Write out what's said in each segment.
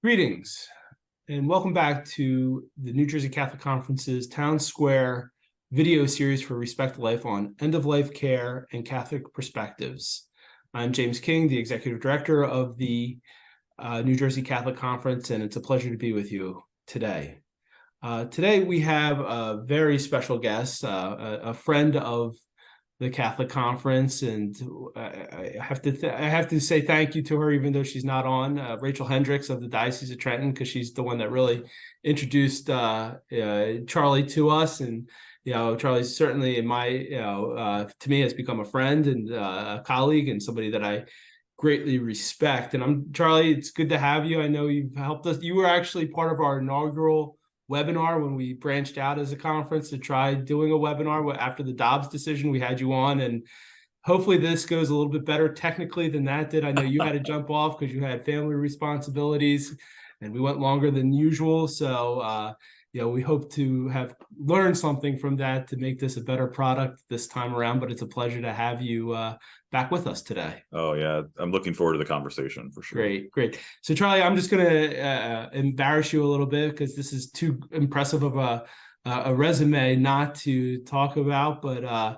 Greetings and welcome back to the New Jersey Catholic Conference's Town Square video series for Respect Life on end-of-life care and Catholic perspectives. I'm James King, the Executive Director of the New Jersey Catholic Conference, and it's a pleasure to be with you today. Today we have a very special guest, a friend of the Catholic Conference, and I have to say thank you to her, even though she's not on. Rachel Hendricks of the Diocese of Trenton, because she's the one that really introduced Charlie to us, and Charlie's certainly in my to me has become a friend and a colleague and somebody that I greatly respect. And Charlie, it's good to have you. I know you've helped us. You were actually part of our inaugural webinar when we branched out as a conference to try doing a webinar after the Dobbs decision. We had you on, and hopefully this goes a little bit better technically than that did. I know you had to jump off because you had family responsibilities, and we went longer than usual. So we hope to have learned something from that to make this a better product this time around. But it's a pleasure to have you back with us today. Oh yeah, I'm looking forward to the conversation for sure. Great. So Charlie, I'm just going to embarrass you a little bit because this is too impressive of a resume not to talk about. But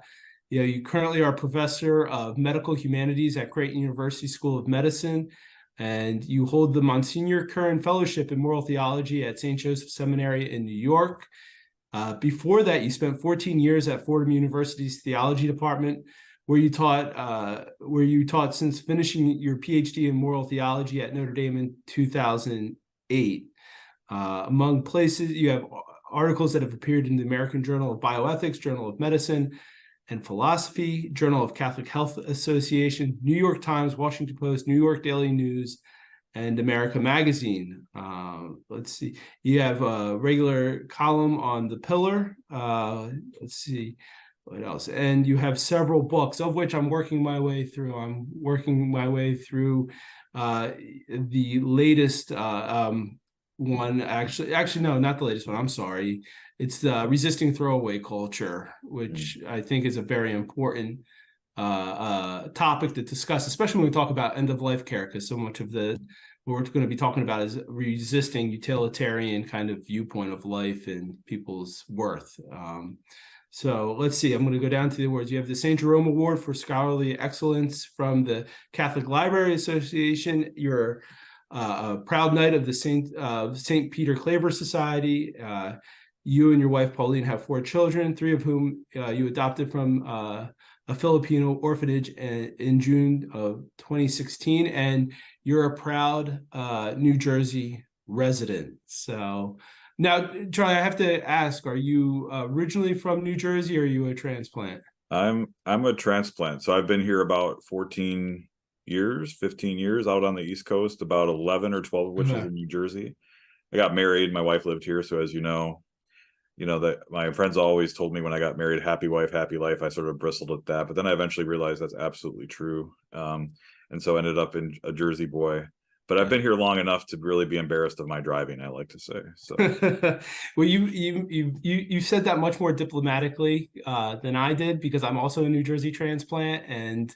you currently are a professor of medical humanities at Creighton University School of Medicine, and you hold the Monsignor Curran Fellowship in Moral Theology at St. Joseph Seminary in New York. Before that, you spent 14 years at Fordham University's Theology Department, where you taught since finishing your PhD in moral theology at Notre Dame in 2008. Among places, you have articles that have appeared in the American Journal of Bioethics, Journal of Medicine and Philosophy, Journal of Catholic Health Association, New York Times, Washington Post, New York Daily News, and America Magazine. Let's see. You have a regular column on The Pillar. Let's see. What else? And you have several books, of which I'm working my way through. I'm working my way through the latest one. Actually, no, not the latest one. I'm sorry. It's the Resisting Throwaway Culture, which I think is a very important topic to discuss, especially when we talk about end-of-life care, because so much of what we're going to be talking about is resisting utilitarian kind of viewpoint of life and people's worth. So let's see, I'm going to go down to the awards. You have the St. Jerome Award for Scholarly Excellence from the Catholic Library Association. You're a proud knight of the St. Peter Claver Society. You and your wife, Pauline, have 4 children, 3 of whom you adopted from a Filipino orphanage in June of 2016. And you're a proud New Jersey resident. So now, Charlie, I have to ask, are you originally from New Jersey, or are you a transplant? I'm a transplant. So I've been here about 15 years out on the East Coast, about 11 or 12 of which is in New Jersey. I got married. My wife lived here. So as you know that my friends always told me when I got married, happy wife, happy life. I sort of bristled at that, but then I eventually realized that's absolutely true. And so I ended up in a Jersey boy. But I've been here long enough to really be embarrassed of my driving, I like to say. So, well, you said that much more diplomatically than I did, because I'm also a New Jersey transplant, and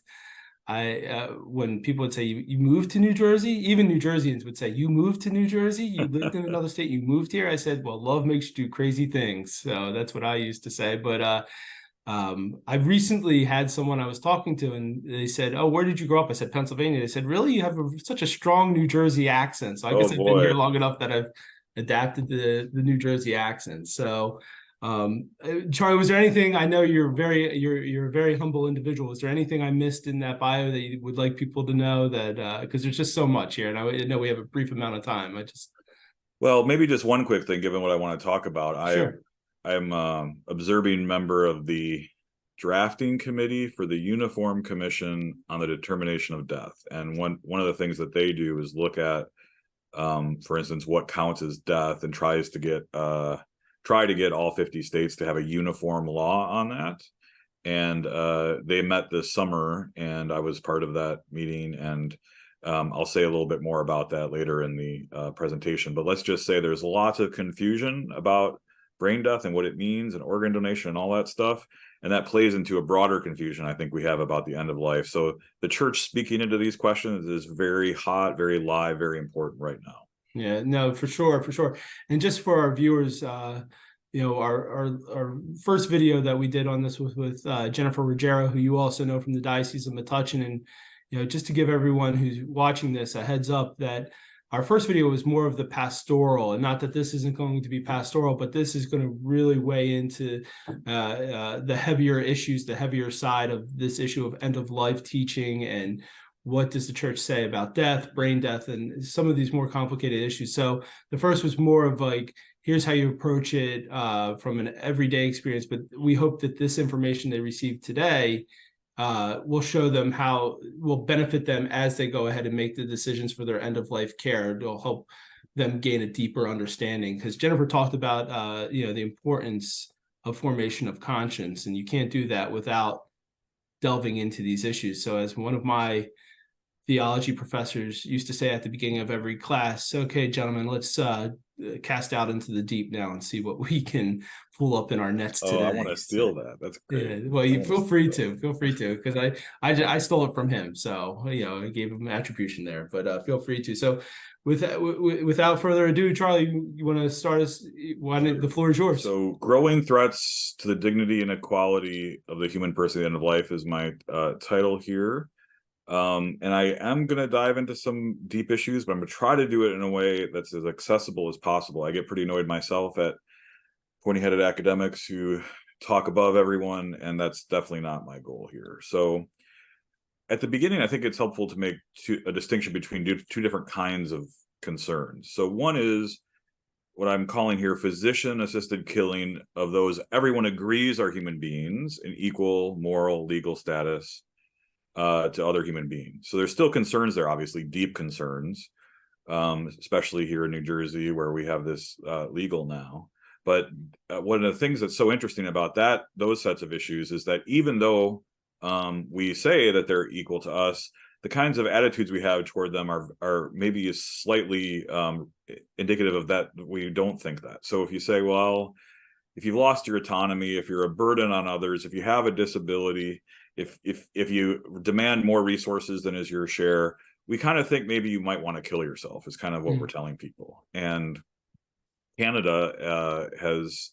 when people would say you moved to New Jersey, even New Jerseyans would say, you moved to New Jersey, you lived in another state, you moved here. I said, well, love makes you do crazy things. So that's what I used to say. But I recently had someone I was talking to, and they said, oh, where did you grow up? I said, Pennsylvania. They said, really? You have such a strong New Jersey accent. So I guess I've been here long enough that I've adapted to the New Jersey accent. So Charlie, was there anything, I know you're a very humble individual. Is there anything I missed in that bio that you would like people to know, that because there's just so much here, and I know we have a brief amount of time. Well, maybe just one quick thing, given what I want to talk about. Sure. I'm observing member of the drafting committee for the Uniform Commission on the Determination of Death. And one of the things that they do is look at, for instance, what counts as death, and try to get all 50 states to have a uniform law on that. And they met this summer, and I was part of that meeting. And I'll say a little bit more about that later in the presentation. But let's just say there's lots of confusion about brain death and what it means, and organ donation and all that stuff. And that plays into a broader confusion I think we have about the end of life. So the church speaking into these questions is very hot, very live, very important right now. Yeah, no, for sure, for sure. And just for our viewers, our first video that we did on this was with Jennifer Ruggiero, who you also know from the Diocese of Metuchen. And just to give everyone who's watching this a heads up that our first video was more of the pastoral, and not that this isn't going to be pastoral, but this is going to really weigh into the heavier issues, the heavier side of this issue of end of life teaching, and what does the church say about death, brain death, and some of these more complicated issues. So the first was more of like, here's how you approach it from an everyday experience. But we hope that this information they receive today will show them how will benefit them as they go ahead and make the decisions for their end of life care. It'll help them gain a deeper understanding, because Jennifer talked about the importance of formation of conscience, and you can't do that without delving into these issues. So as one of my theology professors used to say at the beginning of every class, okay, gentlemen, let's cast out into the deep now and see what we can pull up in our nets today. I want to steal that. That's great. Yeah, well, you feel free to, because I stole it from him. So, I gave him attribution there, but feel free to. So without further ado, Charlie, you want to start us? The floor is yours. So growing threats to the dignity and equality of the human person at the end of life is my title here. And I am going to dive into some deep issues, but I'm going to try to do it in a way that's as accessible as possible. I get pretty annoyed myself at pointy-headed academics who talk above everyone, and that's definitely not my goal here. So at the beginning, I think it's helpful to make a distinction between two different kinds of concerns. So one is what I'm calling here physician-assisted killing of those everyone agrees are human beings in equal moral, legal status to other human beings. So there's still concerns there, obviously deep concerns, especially here in New Jersey where we have this legal now. But one of the things that's so interesting about those sets of issues is that even though we say that they're equal to us, the kinds of attitudes we have toward them are maybe slightly indicative of that we don't think that. So if you say, well, if you've lost your autonomy, if you're a burden on others, if you have a disability, if you demand more resources than is your share, we kind of think maybe you might want to kill yourself is kind of what we're telling people. And Canada has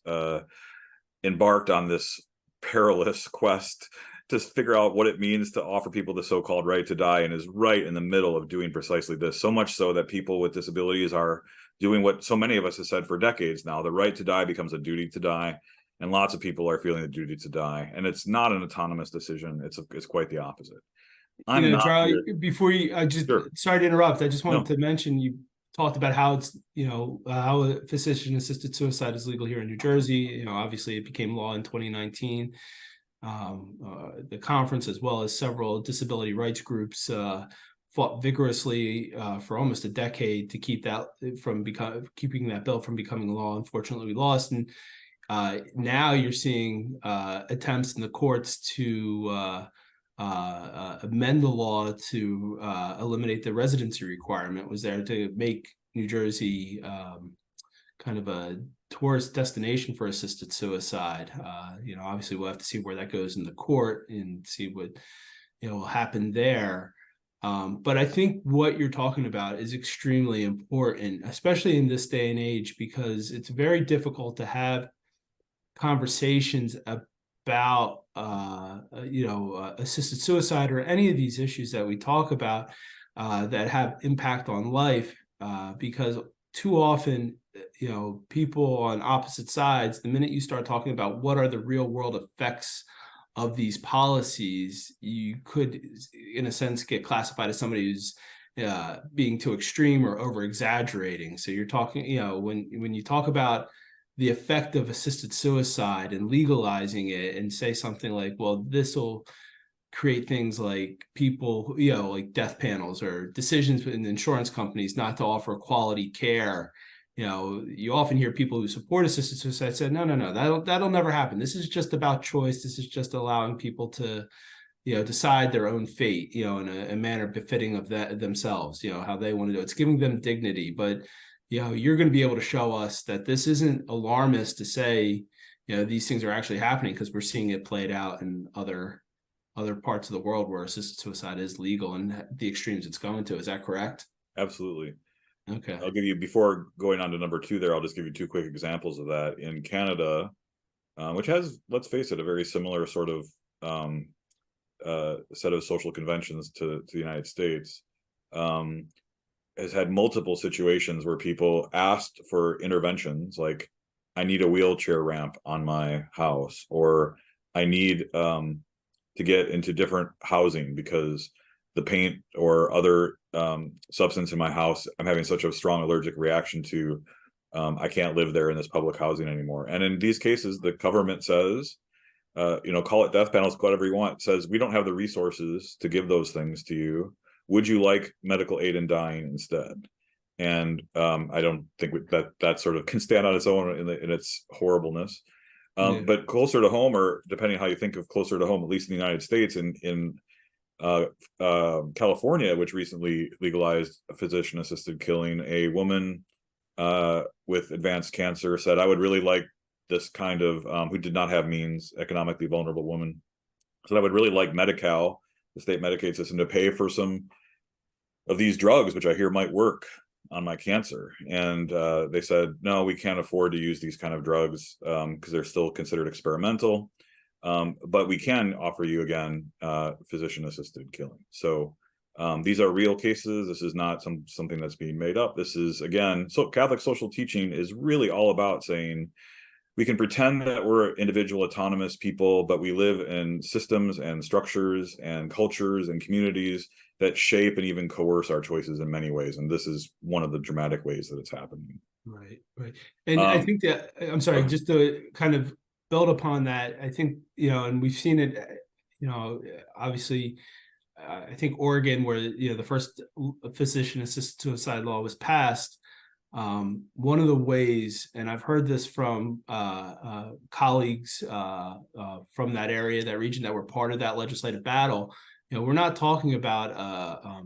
embarked on this perilous quest to figure out what it means to offer people the so-called right to die, and is right in the middle of doing precisely this, so much so that people with disabilities are doing what so many of us have said for decades now. The right to die becomes a duty to die. And lots of people are feeling the duty to die, and it's not an autonomous decision. It's quite the opposite. Charlie, before you, sorry to interrupt. I just wanted to mention, you talked about how it's, how a physician-assisted suicide is legal here in New Jersey. Obviously it became law in 2019. The conference, as well as several disability rights groups, fought vigorously for almost a decade to keep that keeping that bill from becoming law. Unfortunately, we lost, and now you're seeing attempts in the courts to amend the law to eliminate the residency requirement. Was there to make New Jersey kind of a tourist destination for assisted suicide. Obviously we'll have to see where that goes in the court and see what will happen there. But I think what you're talking about is extremely important, especially in this day and age, because it's very difficult to have conversations about assisted suicide or any of these issues that we talk about that have impact on life, because too often people on opposite sides, the minute you start talking about what are the real world effects of these policies, you could in a sense get classified as somebody who's being too extreme or over exaggerating. So you're talking, when you talk about the effect of assisted suicide and legalizing it and say something like, well, this will create things like people, like death panels or decisions in insurance companies not to offer quality care. You often hear people who support assisted suicide say, no, that'll never happen. This is just about choice. This is just allowing people to, decide their own fate, in a manner befitting of themselves, how they want to do it. It's giving them dignity. But you're going to be able to show us that this isn't alarmist to say, these things are actually happening, because we're seeing it played out in other parts of the world where assisted suicide is legal and the extremes it's going to. Is that correct? Absolutely. Okay. I'll give you, before going on to number two there, I'll just give you two quick examples of that. In Canada, which has, let's face it, a very similar sort of set of social conventions to the United States, has had multiple situations where people asked for interventions, like, I need a wheelchair ramp on my house, or I need to get into different housing because the paint or other substance in my house, I'm having such a strong allergic reaction to, I can't live there in this public housing anymore. And in these cases, the government says, call it death panels, whatever you want, says, we don't have the resources to give those things to you. Would you like medical aid in dying instead? And I don't think that sort of can stand on its own in its horribleness. Yeah. But closer to home, or depending on how you think of closer to home, at least in the United States, in California, which recently legalized physician-assisted killing, a woman with advanced cancer said, I would really like this kind of, who did not have means, economically vulnerable woman, said, I would really like Medi-Cal, the state Medicaid system, to pay for some of these drugs, which I hear might work on my cancer. And they said, no, we can't afford to use these kind of drugs because they're still considered experimental. But we can offer you, again, physician-assisted killing. So these are real cases. This is not something that's being made up. This is, again, so Catholic social teaching is really all about saying, we can pretend that we're individual autonomous people, but we live in systems and structures and cultures and communities that shape and even coerce our choices in many ways. And this is one of the dramatic ways that it's happening. Right, right. And I think that, I'm sorry, just to kind of build upon that, I think, and we've seen it, obviously, I think Oregon, where, the first physician-assisted suicide law was passed, one of the ways, and I've heard this from colleagues from that area, that region, that were part of that legislative battle, we're not talking about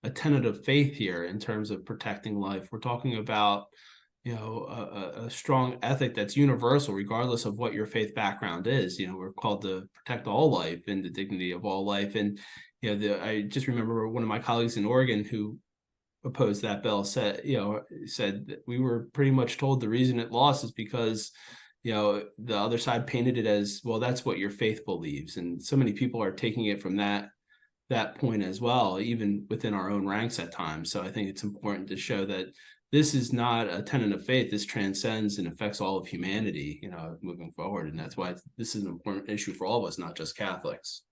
a tenet of faith here in terms of protecting life. We're talking about, a strong ethic that's universal, regardless of what your faith background is. We're called to protect all life and the dignity of all life. And, I just remember one of my colleagues in Oregon who opposed that bill said that we were pretty much told the reason it lost is because, the other side painted it as, well, that's what your faith believes. And so many people are taking it from that point as well, even within our own ranks at times. So I think it's important to show that this is not a tenet of faith. This transcends and affects all of humanity, moving forward. And that's why this is an important issue for all of us, not just Catholics.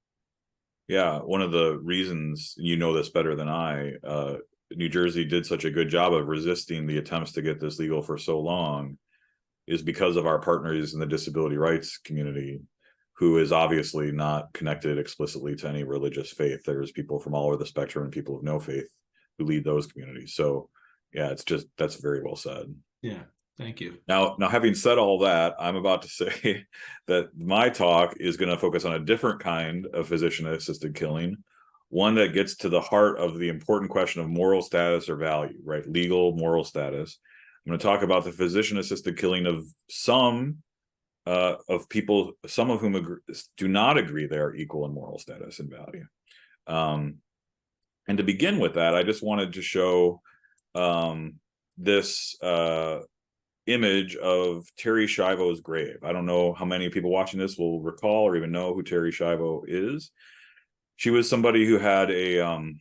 Yeah, one of the reasons, you know this better than I, New Jersey did such a good job of resisting the attempts to get this legal for so long, is because of our partners in the disability rights community, who is obviously not connected explicitly to any religious faith. There's people from all over the spectrum and people of no faith who lead those communities. So yeah, that's very well said. Yeah, thank you. Now, having said all that, I'm about to say that my talk is going to focus on a different kind of physician-assisted killing, one that gets to the heart of the important question of moral status or value, right? Legal moral status. I'm going to talk about the physician-assisted killing of some of people, some of whom do not agree they are equal in moral status and value. And to begin with that, I just wanted to show this image of Terri Schiavo's grave. I don't know how many people watching this will recall or even know who Terri Schiavo is. She was somebody who had a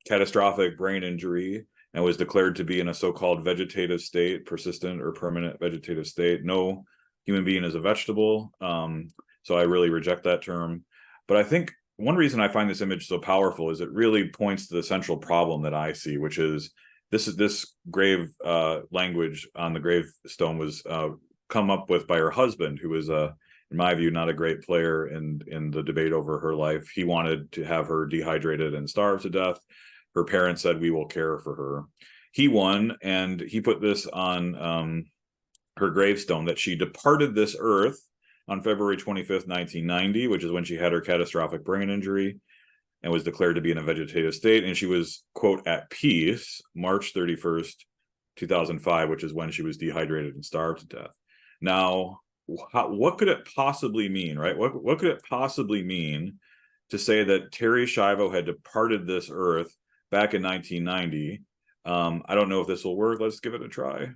catastrophic brain injury and was declared to be in a so-called vegetative state, persistent or permanent vegetative state. No human being is a vegetable. So I really reject that term. But I think one reason I find this image so powerful is it really points to the central problem that I see, which is this grave language on the gravestone was come up with by her husband, who was in my view, not a great player in the debate over her life. He wanted to have her dehydrated and starved to death. Her parents said, we will care for her. He won, and he put this on her gravestone, that she departed this earth on February 25th, 1990, which is when she had her catastrophic brain injury and was declared to be in a vegetative state. And she was, quote, at peace, March 31st, 2005, which is when she was dehydrated and starved to death. Now, what could it possibly mean, right? What could it possibly mean to say that Terri Schiavo had departed this earth back in 1990 I don't know if this will work. Let's give it a try.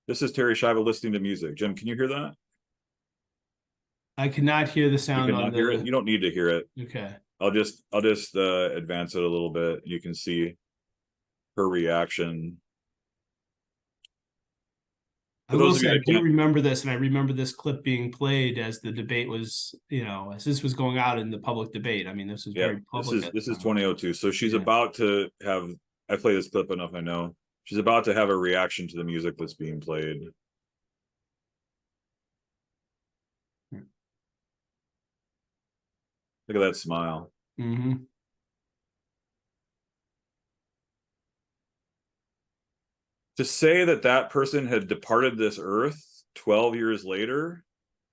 This is Terry Schiavo listening to music. Jim, can you hear that? I cannot hear the You sound on cannot hear it? the. You don't need to hear it. Okay. I'll just advance it a little bit. You can see her reaction. I will say I do remember this, and I remember this clip being played as the debate was, as this was going out in the public debate. I mean, this was very public. This is 2002. So she's about to have. I play this clip enough. I know she's about to have a reaction to the music that's being played. Look at that smile. Mm-hmm. To say that that person had departed this earth 12 years later,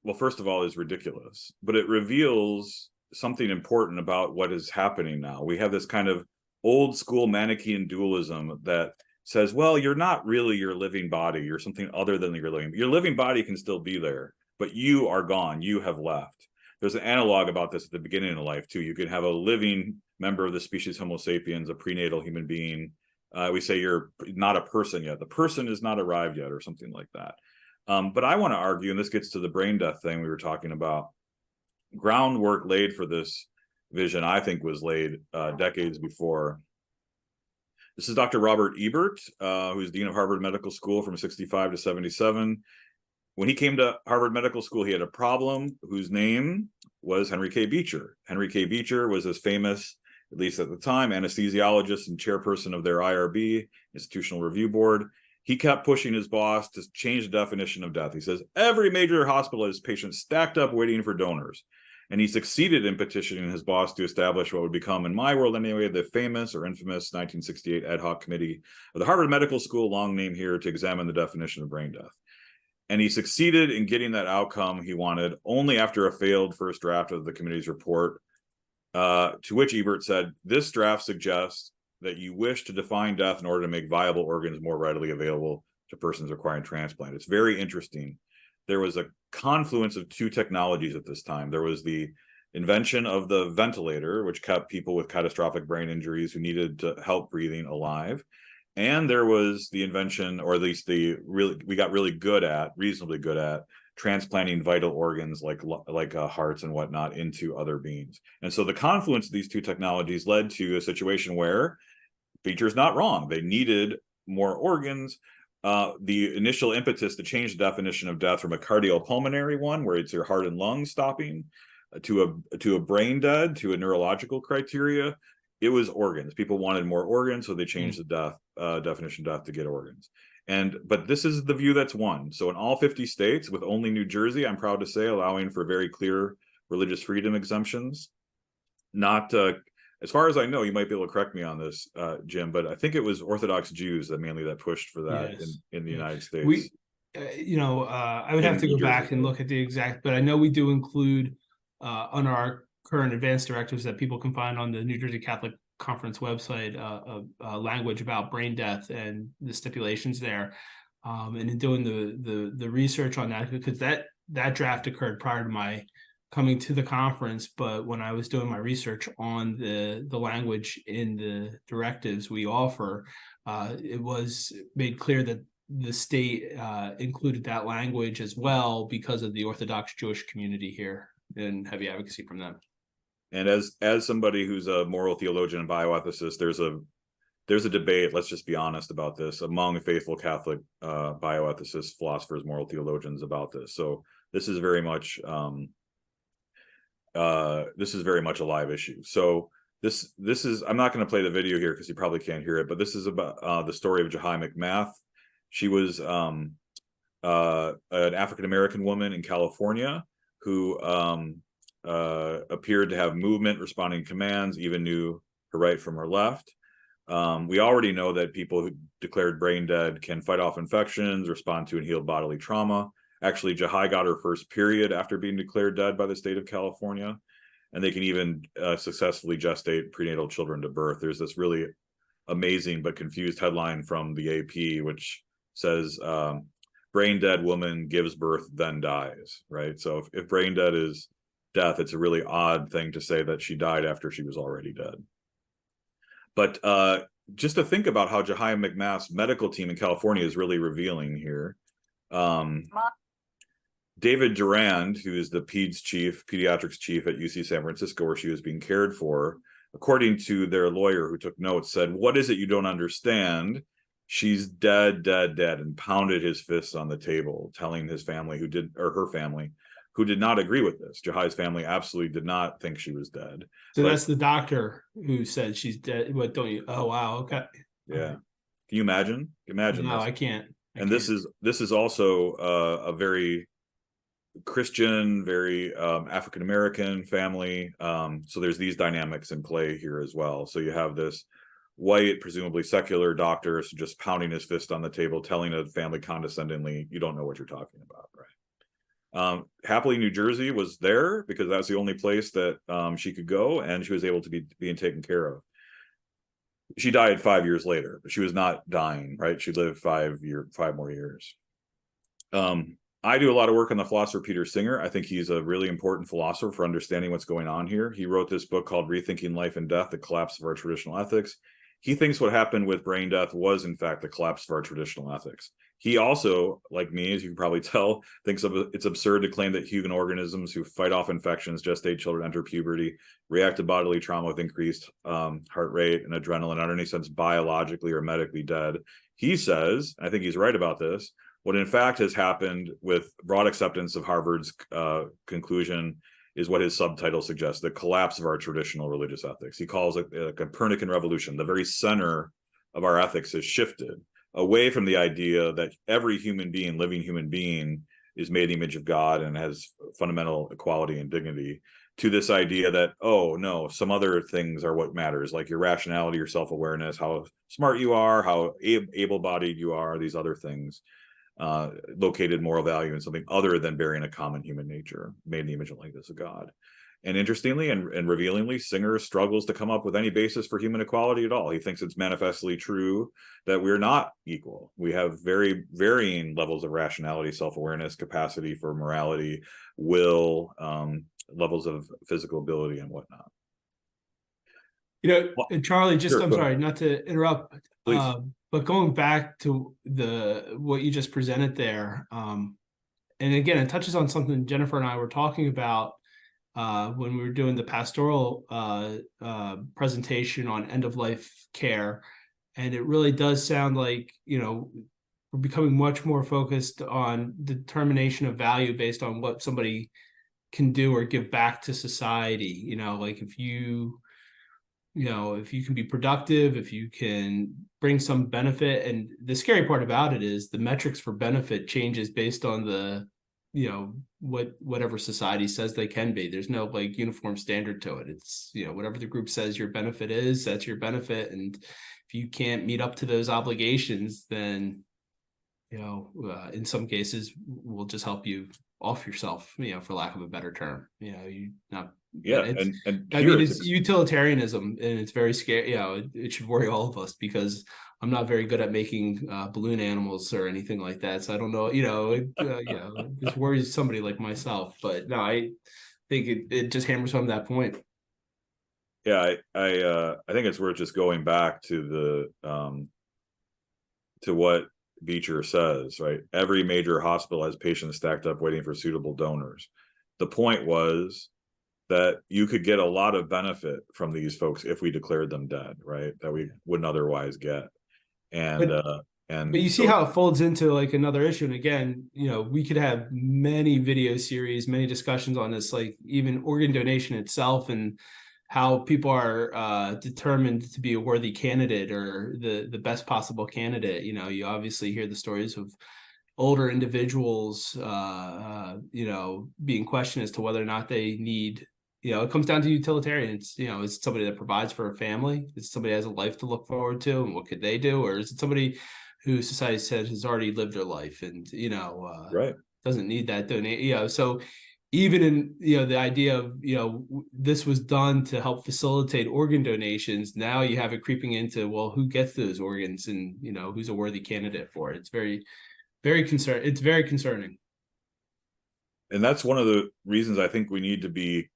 well, first of all, is ridiculous, but it reveals something important about what is happening now. We have this kind of old school Manichaean dualism that says, well, you're not really your living body. You're something other than your living body can still be there, but you are gone. You have left. There's an analog about this at the beginning of life too. You can have a living member of the species Homo sapiens, a prenatal human being. We say you're not a person yet. The person is not arrived yet, or something like that. But I want to argue, and this gets to the brain death thing we were talking about. Groundwork laid for this vision, I think, was laid decades before. This is Dr. Robert Ebert, who's dean of Harvard Medical School from 65 to 77. When he came to Harvard Medical School, he had a problem whose name was Henry K. Beecher. Henry K. Beecher was as famous, at least at the time, anesthesiologist and chairperson of their IRB, Institutional Review Board. He kept pushing his boss to change the definition of death. He says, every major hospital has patients stacked up waiting for donors. And he succeeded in petitioning his boss to establish what would become, in my world anyway, the famous or infamous 1968 ad hoc committee of the Harvard Medical School, long name here, to examine the definition of brain death. And he succeeded in getting that outcome he wanted only after a failed first draft of the committee's report, to which Ebert said, this draft suggests that you wish to define death in order to make viable organs more readily available to persons requiring transplant. It's very interesting. There was a confluence of two technologies at this time. There was the invention of the ventilator, which kept people with catastrophic brain injuries who needed help breathing alive. And there was the invention, or at least we got reasonably good at transplanting vital organs like hearts and whatnot into other beings. And so the confluence of these two technologies led to a situation where Beecher's not wrong. They needed more organs. The initial impetus to change the definition of death from a cardiopulmonary one, where it's your heart and lungs stopping, to a brain dead, to a neurological criteria, it was organs. People wanted more organs, so they changed the definition of death to get organs. But this is the view that's won. So in all 50 states, with only New Jersey, I'm proud to say, allowing for very clear religious freedom exemptions. Not, as far as I know, you might be able to correct me on this, Jim, but I think it was Orthodox Jews that pushed for that in the United States. I would have to go back and look at the exact, but I know we do include on our current advanced directives that people can find on the New Jersey Catholic Conference website, language about brain death and the stipulations there. And in doing the research on that, because that draft occurred prior to my coming to the conference, but when I was doing my research on the language in the directives we offer, it was made clear that the state included that language as well because of the Orthodox Jewish community here and heavy advocacy from them. And as somebody who's a moral theologian and bioethicist, there's a debate, let's just be honest about this, among faithful Catholic bioethicists, philosophers, moral theologians about this. So this is very much a live issue. So this is, I'm not going to play the video here because you probably can't hear it, but this is about the story of Jahai McMath. She was an African-American woman in California who appeared to have movement, responding commands, even knew her right from her left. We already know that people who declared brain dead can fight off infections, respond to and heal bodily trauma. Actually, Jahai got her first period after being declared dead by the state of California, and they can even successfully gestate prenatal children to birth. There's this really amazing but confused headline from the AP, which says, brain dead woman gives birth, then dies, right? So if brain dead is death, it's a really odd thing to say that she died after she was already dead. But just to think about how Jahiam McMath's medical team in California is really revealing here. David Durand, who is the pediatrics chief at UC San Francisco, where she was being cared for, according to their lawyer who took notes, said, "What is it you don't understand? She's dead, dead, dead," and pounded his fists on the table, telling his family her family, who did not agree with this. Jahai's family absolutely did not think she was dead. So that's the doctor who said she's dead. What don't you? Oh, wow. Okay. Yeah. Can you imagine? Imagine No, this. I can't. This is also a very Christian, very African American family. So there's these dynamics in play here as well. So you have this white, presumably secular doctor just pounding his fist on the table, telling a family condescendingly, "You don't know what you're talking about," right? Happily, New Jersey was there because that's the only place that she could go, and she was able to be being taken care of. She died 5 years later, but she was not dying, right? She lived 5 more years. I do a lot of work on the philosopher Peter Singer. I think he's a really important philosopher for understanding what's going on here. He wrote this book called Rethinking Life and Death, The Collapse of Our Traditional Ethics. He thinks what happened with brain death was, in fact, the collapse of our traditional ethics. He also, like me, as you can probably tell, thinks it's absurd to claim that human organisms who fight off infections, gestate children, enter puberty, react to bodily trauma with increased heart rate and adrenaline, are in any sense biologically or medically dead. He says, and I think he's right about this, what in fact has happened with broad acceptance of Harvard's conclusion is what his subtitle suggests, the collapse of our traditional religious ethics. He calls it a Copernican revolution. The very center of our ethics has shifted away from the idea that every living human being, is made in the image of God and has fundamental equality and dignity, to this idea that, oh no, some other things are what matters, like your rationality, your self-awareness, how smart you are, how able-bodied you are, these other things. Located moral value in something other than bearing a common human nature, made in the image and likeness of God. And interestingly and revealingly, Singer struggles to come up with any basis for human equality at all. He thinks it's manifestly true that we're not equal. We have very varying levels of rationality, self-awareness, capacity for morality, will, levels of physical ability and whatnot. Charlie, I'm sorry, not to interrupt, please. But going back to what you just presented there, and again, it touches on something Jennifer and I were talking about when we were doing the pastoral presentation on end-of-life care. And it really does sound like, we're becoming much more focused on determination of value based on what somebody can do or give back to society. Like if you can be productive, if you can bring some benefit. And the scary part about it is the metrics for benefit changes based on the, whatever society says they can be. There's no like uniform standard to it. It's, whatever the group says your benefit is, that's your benefit. And if you can't meet up to those obligations, then, in some cases we'll just help you off yourself, for lack of a better term. It's utilitarianism, and it's very scary. It should worry all of us, because I'm not very good at making balloon animals or anything like that. So I don't know, this worries somebody like myself. But no, I think it just hammers home that point. Yeah, I think it's worth just going back to what Beecher says, right? Every major hospital has patients stacked up waiting for suitable donors. The point was that you could get a lot of benefit from these folks if we declared them dead, right? That we wouldn't otherwise get. But you see how it folds into like another issue. And again, we could have many video series, many discussions on this, like even organ donation itself and how people are determined to be a worthy candidate or the best possible candidate. You obviously hear the stories of older individuals, being questioned as to whether or not they need, it comes down to utilitarian. It's somebody that provides for a family. It's somebody that has a life to look forward to, and what could they do? Or is it somebody who society says has already lived their life and, right, doesn't need that donate, so even in, the idea of, this was done to help facilitate organ donations. Now you have it creeping into, well, who gets those organs and, who's a worthy candidate for it. It's very, very It's very concerning. And that's one of the reasons I think we need to be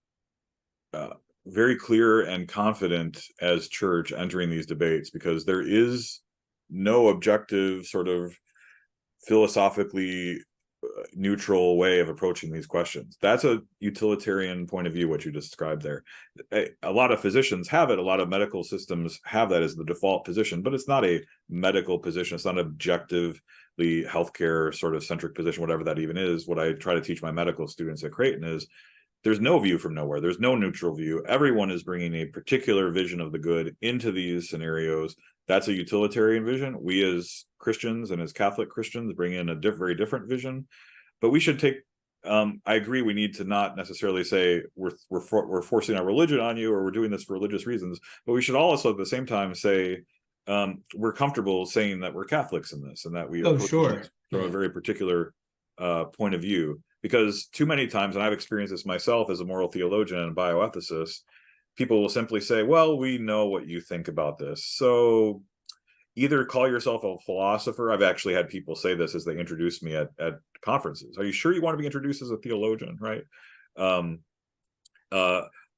very clear and confident as church entering these debates, because there is no objective sort of philosophically neutral way of approaching these questions. That's a utilitarian point of view, what you described there. A lot of physicians have it, a lot of medical systems have that as the default position, but it's not a medical position. It's not an objectively healthcare sort of centric position, whatever that even is. What I try to teach my medical students at Creighton is there's no view from nowhere. There's no neutral view. Everyone is bringing a particular vision of the good into these scenarios. That's a utilitarian vision. We as Christians and as Catholic Christians bring in a very different vision. But we should take, I agree, we need to not necessarily say we're forcing our religion on you or we're doing this for religious reasons, but we should also at the same time say we're comfortable saying that we're Catholics in this and that we are Sure. from a very particular point of view. Because too many times, and I've experienced this myself as a moral theologian and bioethicist, people will simply say, well, we know what you think about this, so either call yourself a philosopher. I've actually had people say this as they introduce me at conferences. Are you sure you want to be introduced as a theologian, right?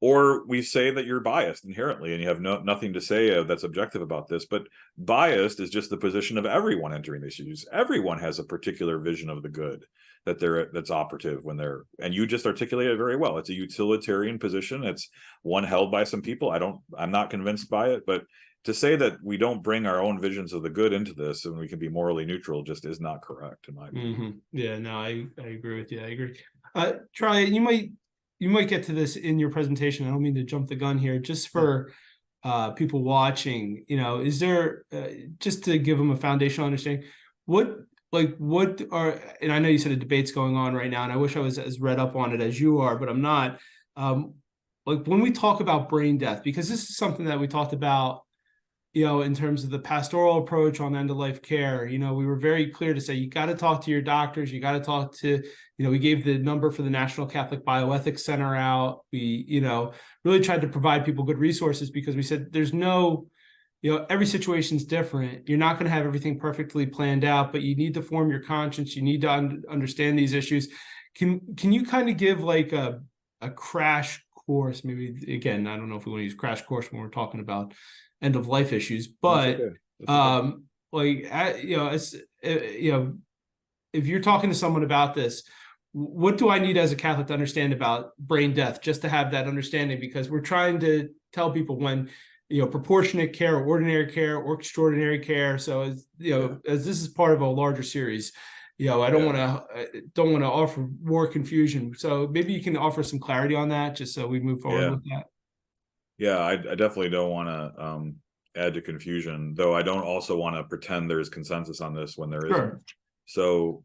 Or we say that you're biased inherently and you have nothing to say that's objective about this. But biased is just the position of everyone entering these issues. Everyone has a particular vision of the good that's operative when they're, and you just articulated it very well. It's a utilitarian position. It's one held by some people. I'm not convinced by it, but to say that we don't bring our own visions of the good into this and we can be morally neutral just is not correct in my opinion. Yeah, no, I agree with you. I agree. Charlie, you might get to this in your presentation. I don't mean to jump the gun here. Just for people watching, is there just to give them a foundational understanding, what are, and I know you said a debate's going on right now, and I wish I was as read up on it as you are, but I'm not. When we talk about brain death, because this is something that we talked about, in terms of the pastoral approach on end-of-life care, we were very clear to say, you got to talk to your doctors. You got to talk to, we gave the number for the National Catholic Bioethics Center out. We, really tried to provide people good resources because we said there's no, every situation's different. You're not going to have everything perfectly planned out, but you need to form your conscience. You need to understand these issues. Can you kind of give like a crash course? Maybe, again, I don't know if we want to use crash course when we're talking about end of life issues, but That's okay. if you're talking to someone about this, what do I need as a Catholic to understand about brain death, just to have that understanding? Because we're trying to tell people when, proportionate care or ordinary care or extraordinary care. So as this is part of a larger series, I don't want to offer more confusion. So maybe you can offer some clarity on that, just so we move forward with that. Yeah, I definitely don't want to add to confusion, though I don't also want to pretend there's consensus on this when there isn't. So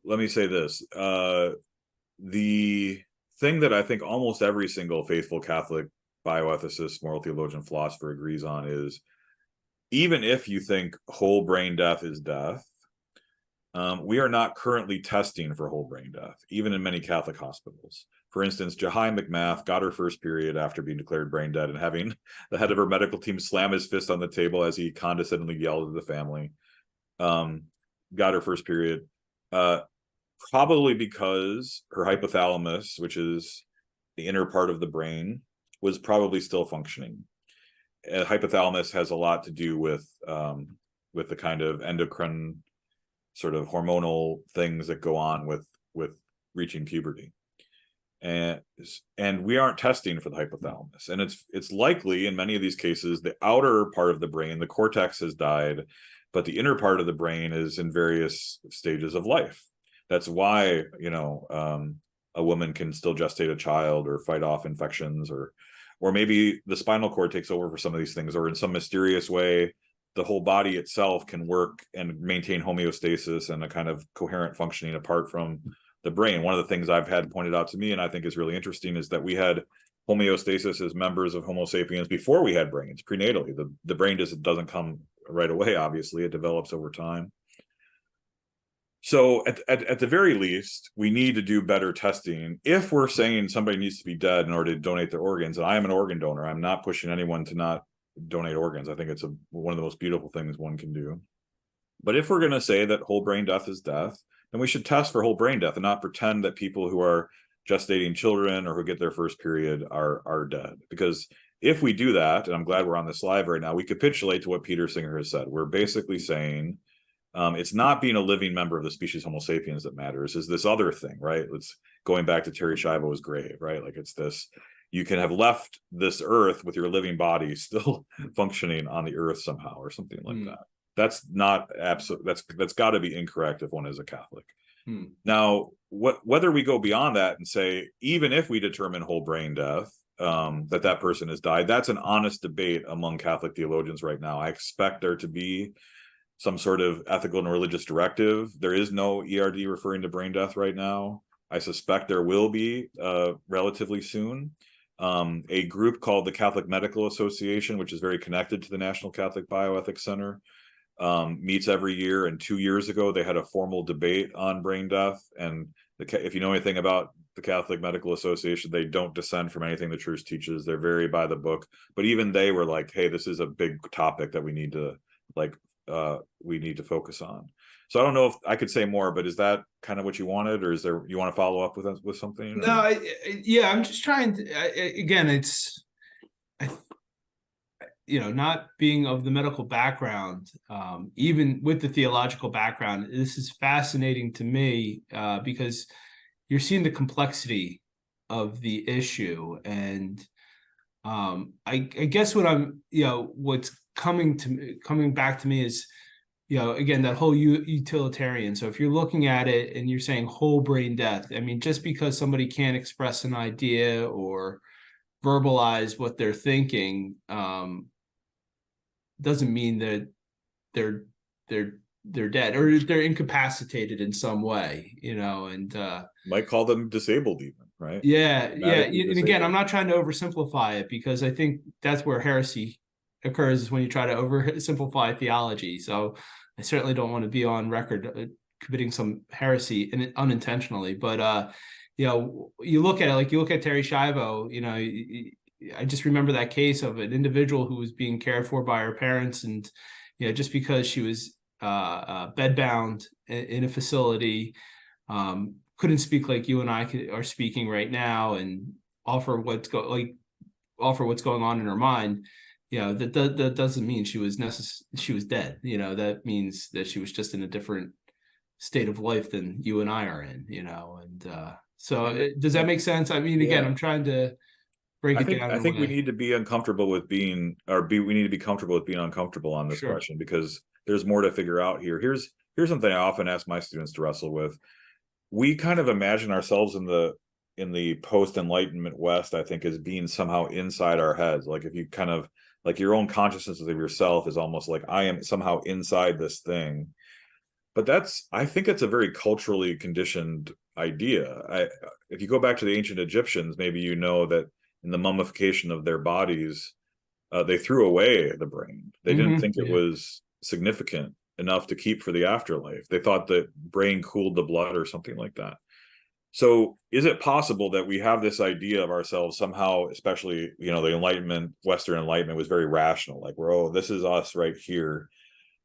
let me say this. The thing that I think almost every single faithful Catholic bioethicist, moral theologian, philosopher agrees on is, even if you think whole brain death is death, we are not currently testing for whole brain death, even in many Catholic hospitals. For instance, Jahai McMath got her first period after being declared brain dead and having the head of her medical team slam his fist on the table as he condescendingly yelled at the family. Got her first period, probably because her hypothalamus, which is the inner part of the brain, was probably still functioning. Hypothalamus has a lot to do with the kind of endocrine sort of hormonal things that go on with reaching puberty. And we aren't testing for the hypothalamus, and it's likely in many of these cases the outer part of the brain, the cortex, has died, but the inner part of the brain is in various stages of life. That's why a woman can still gestate a child or fight off infections, or maybe the spinal cord takes over for some of these things, or in some mysterious way the whole body itself can work and maintain homeostasis and a kind of coherent functioning apart from the brain. One of the things I've had pointed out to me, and I think is really interesting, is that we had homeostasis as members of Homo sapiens before we had brains, prenatally. The brain doesn't come right away, obviously. It develops over time. So at the very least, we need to do better testing. If we're saying somebody needs to be dead in order to donate their organs, and I am an organ donor, I'm not pushing anyone to not donate organs. I think it's one of the most beautiful things one can do. But if we're going to say that whole brain death is death, then we should test for whole brain death and not pretend that people who are gestating children or who get their first period are dead. Because if we do that, and I'm glad we're on this live right now, we capitulate to what Peter Singer has said. We're basically saying it's not being a living member of the species Homo sapiens that matters, is this other thing, right? It's going back to Terry Schiavo's grave, right? Like it's this, you can have left this earth with your living body still functioning on the earth somehow or something like that. That's not absolute. That's got to be incorrect if one is a Catholic. Now, whether we go beyond that and say, even if we determine whole brain death, that person has died, that's an honest debate among Catholic theologians right now. I expect there to be some sort of ethical and religious directive. There is no ERD referring to brain death right now. I suspect there will be relatively soon. A group called the Catholic Medical Association, which is very connected to the National Catholic Bioethics Center, meets every year. And 2 years ago, they had a formal debate on brain death. And if you know anything about the Catholic Medical Association, they don't dissent from anything the church teaches. They're very by the book. But even they were like, hey, this is a big topic that we need to focus on. So I don't know if I could say more, but is that kind of what you wanted, or is there, you want to follow up with something? No, yeah, I'm just trying to, again, it's, not being of the medical background, even with the theological background, this is fascinating to me because you're seeing the complexity of the issue. And I guess what I'm, what's coming back to me is, again, that whole utilitarian. So if you're looking at it and you're saying whole brain death, I mean, just because somebody can't express an idea or verbalize what they're thinking, doesn't mean that they're dead or they're incapacitated in some way, and might call them disabled even, right? Yeah. And again, I'm not trying to oversimplify it, because I think that's where heresy occurs, is when you try to oversimplify theology. So I certainly don't want to be on record committing some heresy unintentionally, but you look at it, like you look at Terry Schiavo, I just remember that case of an individual who was being cared for by her parents, and just because she was bedbound in a facility, couldn't speak like you and I are speaking right now, and offer what's going on in her mind. That doesn't mean she was dead. That means that she was just in a different state of life than you and I are in. Does that make sense? I mean, again, I'm trying to break it down. I think we need to be uncomfortable with being, we need to be comfortable with being uncomfortable on this question, because there's more to figure out here. Here's something I often ask my students to wrestle with. We kind of imagine ourselves in the post-Enlightenment West, I think, as being somehow inside our heads. Like if you kind of, like your own consciousness of yourself is almost like, I am somehow inside this thing. But I think it's a very culturally conditioned idea. If you go back to the ancient Egyptians, maybe that in the mummification of their bodies, they threw away the brain. They didn't think it was significant enough to keep for the afterlife. They thought that brain cooled the blood or something like that. So is it possible that we have this idea of ourselves somehow, especially, the Enlightenment, Western Enlightenment was very rational, like this is us right here.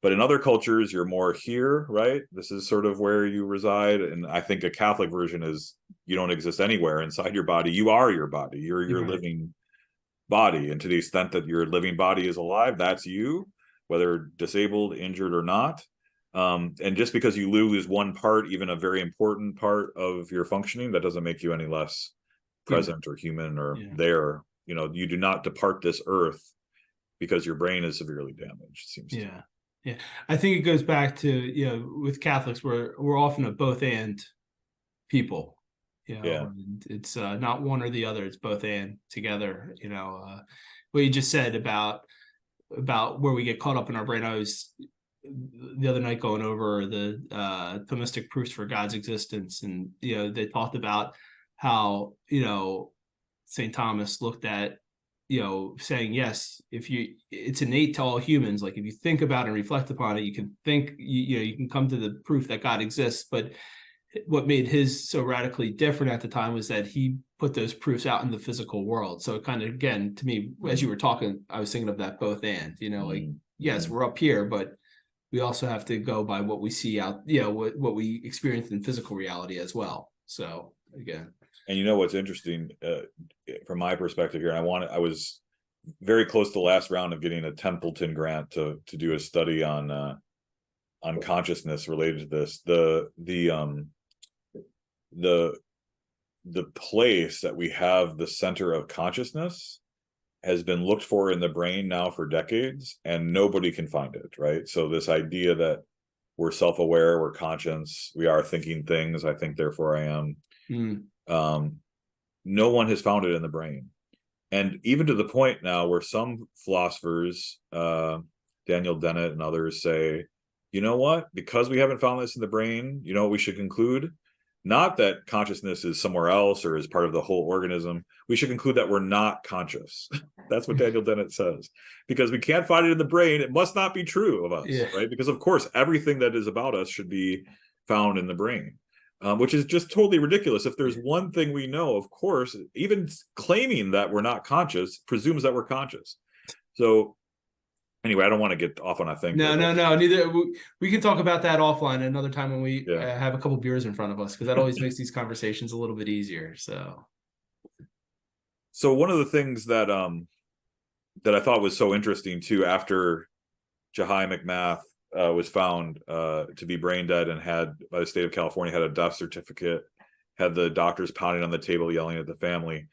But in other cultures, you're more here, right? This is sort of where you reside. And I think a Catholic version is you don't exist anywhere inside your body. You are your body. You're your living body. And to the extent that your living body is alive, that's you, whether disabled, injured, or not. And just because you lose one part, even a very important part of your functioning, that doesn't make you any less present or human or there. You do not depart this earth because your brain is severely damaged, it seems to me. Yeah, I think it goes back to, with Catholics, we're often a both and people. And it's not one or the other, it's both and together. What you just said about where we get caught up in our brain. I was the other night going over the Thomistic proofs for God's existence, and they talked about how St. Thomas looked at saying, yes, it's innate to all humans. Like if you think about and reflect upon it, you can think, you can come to the proof that God exists. But what made his so radically different at the time was that he put those proofs out in the physical world. So it kind of, again, to me, as you were talking, I was thinking of that both and, yes, we're up here, but we also have to go by what we see out, what we experience in physical reality as well. So again. And you know what's interesting from my perspective here, I was very close to the last round of getting a Templeton grant to do a study on consciousness related to this. The place that we have the center of consciousness has been looked for in the brain now for decades, and nobody can find it, right? So this idea that we're self-aware, we're conscious, we are thinking things, I think, therefore I am. No one has found it in the brain. And even to the point now where some philosophers, Daniel Dennett and others, say, you know what, because we haven't found this in the brain, you know what we should conclude? Not that consciousness is somewhere else or is part of the whole organism. We should conclude that we're not conscious. That's what Daniel Dennett says. Because we can't find it in the brain, it must not be true of us, right? Because of course, everything that is about us should be found in the brain, which is just totally ridiculous. If there's one thing we know, of course, even claiming that we're not conscious presumes that we're conscious. So anyway, I don't want to get off on a thing. No. Neither. We can talk about that offline another time when we have a couple beers in front of us, because that always makes these conversations a little bit easier. So one of the things that I thought was so interesting too, after Jahai McMath was found to be brain dead and had, by the state of California, had a death certificate, had the doctors pounding on the table yelling at the family.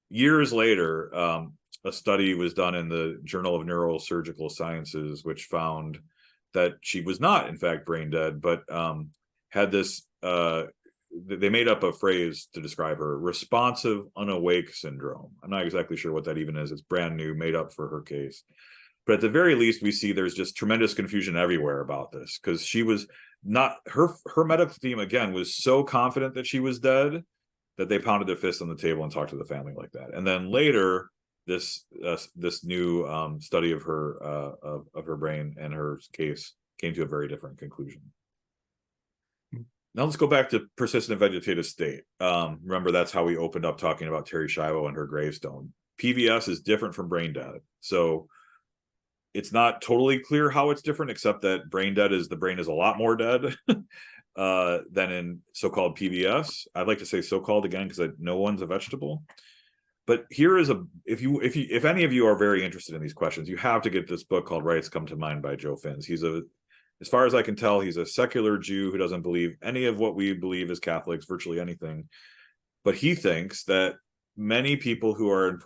Years later, a study was done in the Journal of Neurosurgical Sciences, which found that she was not, in fact, brain dead, but had this, they made up a phrase to describe her: responsive unawake syndrome. I'm not exactly sure what that even is. It's brand new, made up for her case. But at the very least, we see there's just tremendous confusion everywhere about this, because she was not, her medical team, again, was so confident that she was dead that they pounded their fists on the table and talked to the family like that. And then later, this new study of her brain and her case came to a very different conclusion. Now let's go back to persistent vegetative state. Remember, that's how we opened up talking about Terri Schiavo and her gravestone. PVS is different from brain dead. So it's not totally clear how it's different, except that brain dead is, the brain is a lot more dead than in so-called PVS. I'd like to say so-called again, because no one's a vegetable. But here is if any of you are very interested in these questions, you have to get this book called Rights Come to Mind by Joe Fins. As far as I can tell, he's a secular Jew who doesn't believe any of what we believe as Catholics, virtually anything. But he thinks that many people who are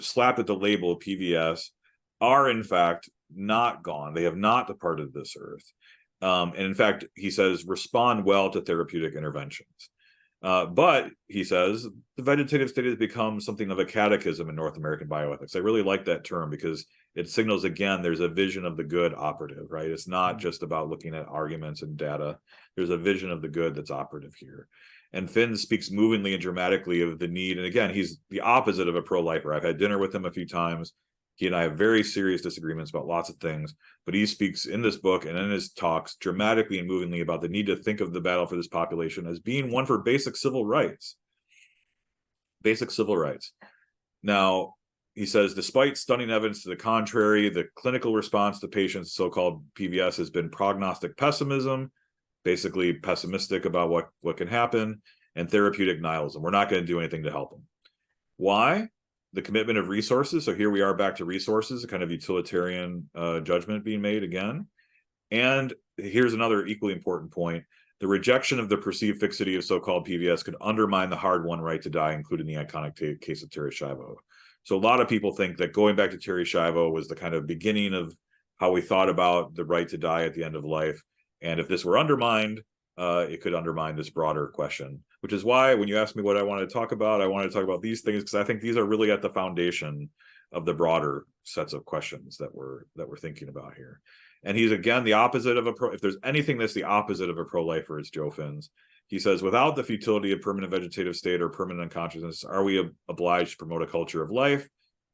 slapped at the label of PVS are in fact not gone. They have not departed this earth. And in fact, he says, respond well to therapeutic interventions. But he says the vegetative state has become something of a catechism in North American bioethics. I really like that term, because it signals, again, there's a vision of the good operative, right? It's not just about looking at arguments and data. There's a vision of the good that's operative here. And Finn speaks movingly and dramatically of the need. And again, he's the opposite of a pro-lifer. I've had dinner with him a few times. He and I have very serious disagreements about lots of things, but he speaks in this book and in his talks dramatically and movingly about the need to think of the battle for this population as being one for basic civil rights. Basic civil rights. Now, he says, despite stunning evidence to the contrary, the clinical response to patients' so-called PVS has been prognostic pessimism, basically pessimistic about what can happen, and therapeutic nihilism. We're not going to do anything to help them. Why? The commitment of resources. So here we are back to resources, a kind of utilitarian judgment being made again. And here's another equally important point. The rejection of the perceived fixity of so-called PVS could undermine the hard-won right to die, including the iconic case of Terri Schiavo. So a lot of people think that going back to Terri Schiavo was the kind of beginning of how we thought about the right to die at the end of life. And if this were undermined, it could undermine this broader question, which is why when you ask me what I want to talk about, I want to talk about these things, because I think these are really at the foundation of the broader sets of questions that we're thinking about here. And he's, again, the opposite of if there's anything that's the opposite of a pro-lifer, it's Joe Fins. He says, without the futility of permanent vegetative state or permanent unconsciousness, are we obliged to promote a culture of life?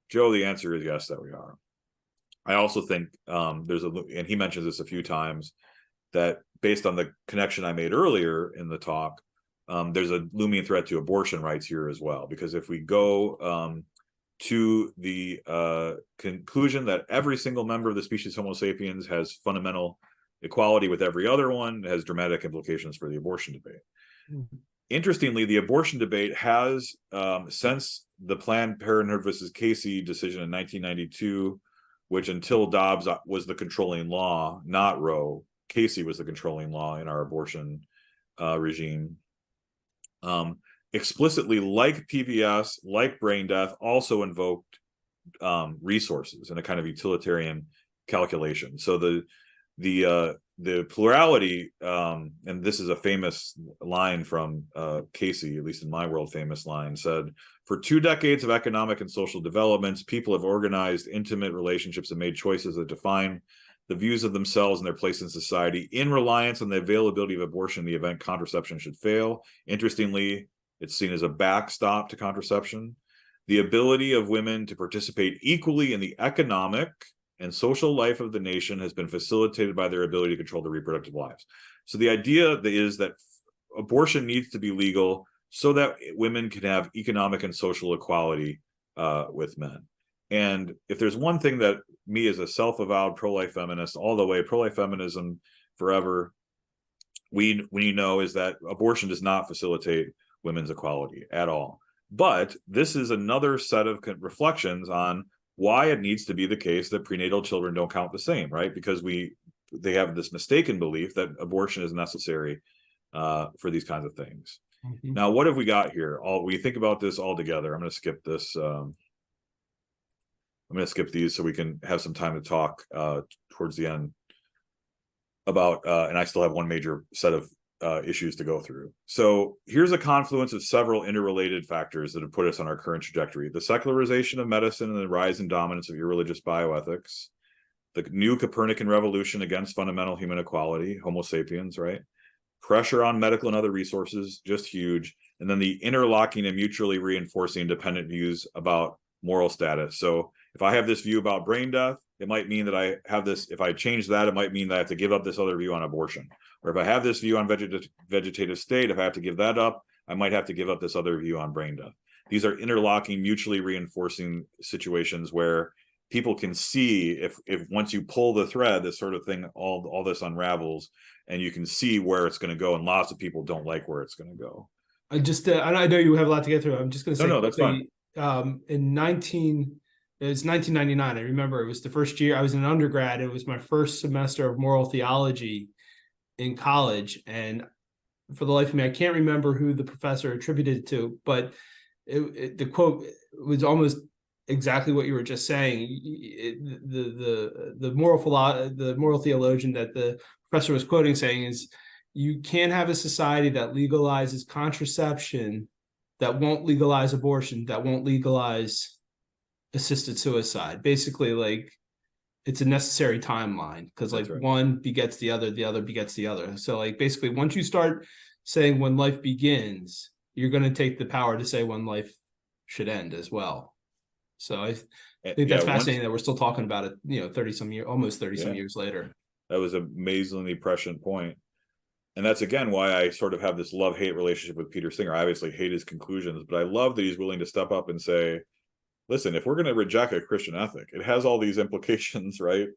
Joe, the answer is yes, that we are. I also think and he mentions this a few times, that based on the connection I made earlier in the talk, there's a looming threat to abortion rights here as well. Because if we go to the conclusion that every single member of the species Homo sapiens has fundamental equality with every other one, it has dramatic implications for the abortion debate. interestingly, the abortion debate has, since the Planned Parenthood versus Casey decision in 1992, which until Dobbs was the controlling law, not Roe, Casey was the controlling law in our abortion regime. Explicitly, like PVS, like brain death, also invoked resources in a kind of utilitarian calculation. So the plurality, and this is a famous line from Casey, at least in my world, famous line, said, "For 2 decades of economic and social developments, people have organized intimate relationships and made choices that define the views of themselves and their place in society in reliance on the availability of abortion in the event contraception should fail." Interestingly, it's seen as a backstop to contraception. "The ability of women to participate equally in the economic and social life of the nation has been facilitated by their ability to control their reproductive lives." So the idea is that abortion needs to be legal so that women can have economic and social equality with men. And if there's one thing that me as a self-avowed pro-life feminist, all the way pro-life feminism forever, we know is that abortion does not facilitate women's equality at all. But this is another set of reflections on why it needs to be the case that prenatal children don't count the same, right? Because they have this mistaken belief that abortion is necessary for these kinds of things. Mm-hmm. Now, what have we got here? We think about this all together. I'm going to skip this. I'm going to skip these so we can have some time to talk towards the end about, and I still have one major set of issues to go through. So here's a confluence of several interrelated factors that have put us on our current trajectory: the secularization of medicine and the rise and dominance of irreligious bioethics, the new Copernican revolution against fundamental human equality, Homo sapiens, right? Pressure on medical and other resources, just huge. And then the interlocking and mutually reinforcing dependent views about moral status. So if I have this view about brain death, it might mean that I have this, if I change that, it might mean that I have to give up this other view on abortion. Or if I have this view on vegetative state, if I have to give that up, I might have to give up this other view on brain death. These are interlocking, mutually reinforcing situations where people can see if once you pull the thread, this sort of thing, all this unravels, and you can see where it's going to go. And lots of people don't like where it's going to go. I know you have a lot to get through. I'm just going to say, no, that's fine. It was 1999. I remember it was the first year I was an undergrad. It was my first semester of moral theology in college. And for the life of me, I can't remember who the professor attributed it to, but the quote was almost exactly what you were just saying. The moral theologian that the professor was quoting saying is, you can't have a society that legalizes contraception, that won't legalize abortion, that won't legalize assisted suicide. Basically, like, it's a necessary timeline, because like right. One begets the other begets the other. So like basically once you start saying when life begins, you're going to take the power to say when life should end as well. So I think that's fascinating that we're still talking about it, 30 some years, almost 30 some years later. That was an amazingly prescient point. And that's, again, why I sort of have this love-hate relationship with Peter Singer. I obviously hate his conclusions, but I love that he's willing to step up and say, listen, if we're going to reject a Christian ethic, it has all these implications, right,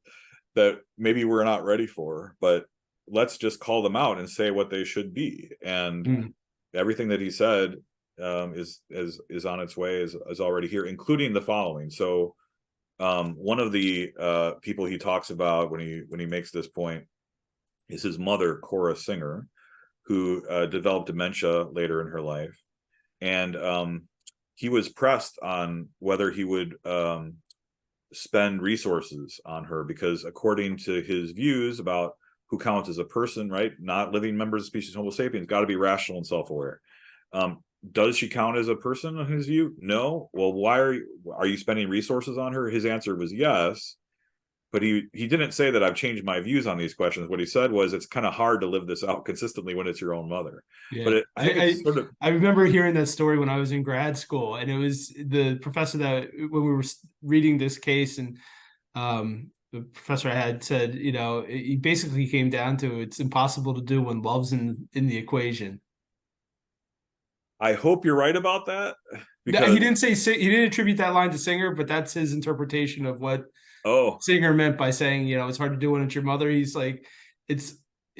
that maybe we're not ready for, but let's just call them out and say what they should be. And everything that he said is on its way, is already here, including the following. So one of the people he talks about when he makes this point is his mother, Cora Singer, who developed dementia later in her life. And he was pressed on whether he would spend resources on her, because according to his views about who counts as a person, right, not living members of species Homo sapiens, got to be rational and self-aware. Does she count as a person in his view? No. Well, why are you spending resources on her? His answer was yes. But he didn't say that I've changed my views on these questions. What he said was, it's kind of hard to live this out consistently when it's your own mother. Yeah. But I remember hearing that story when I was in grad school, and it was the professor that when we were reading this case, and the professor I had said, he basically came down to, it's impossible to do when love's in the equation. I hope you're right about that. Because he didn't attribute that line to Singer, but that's his interpretation of what Singer meant by saying, it's hard to do when it's your mother. He's like, it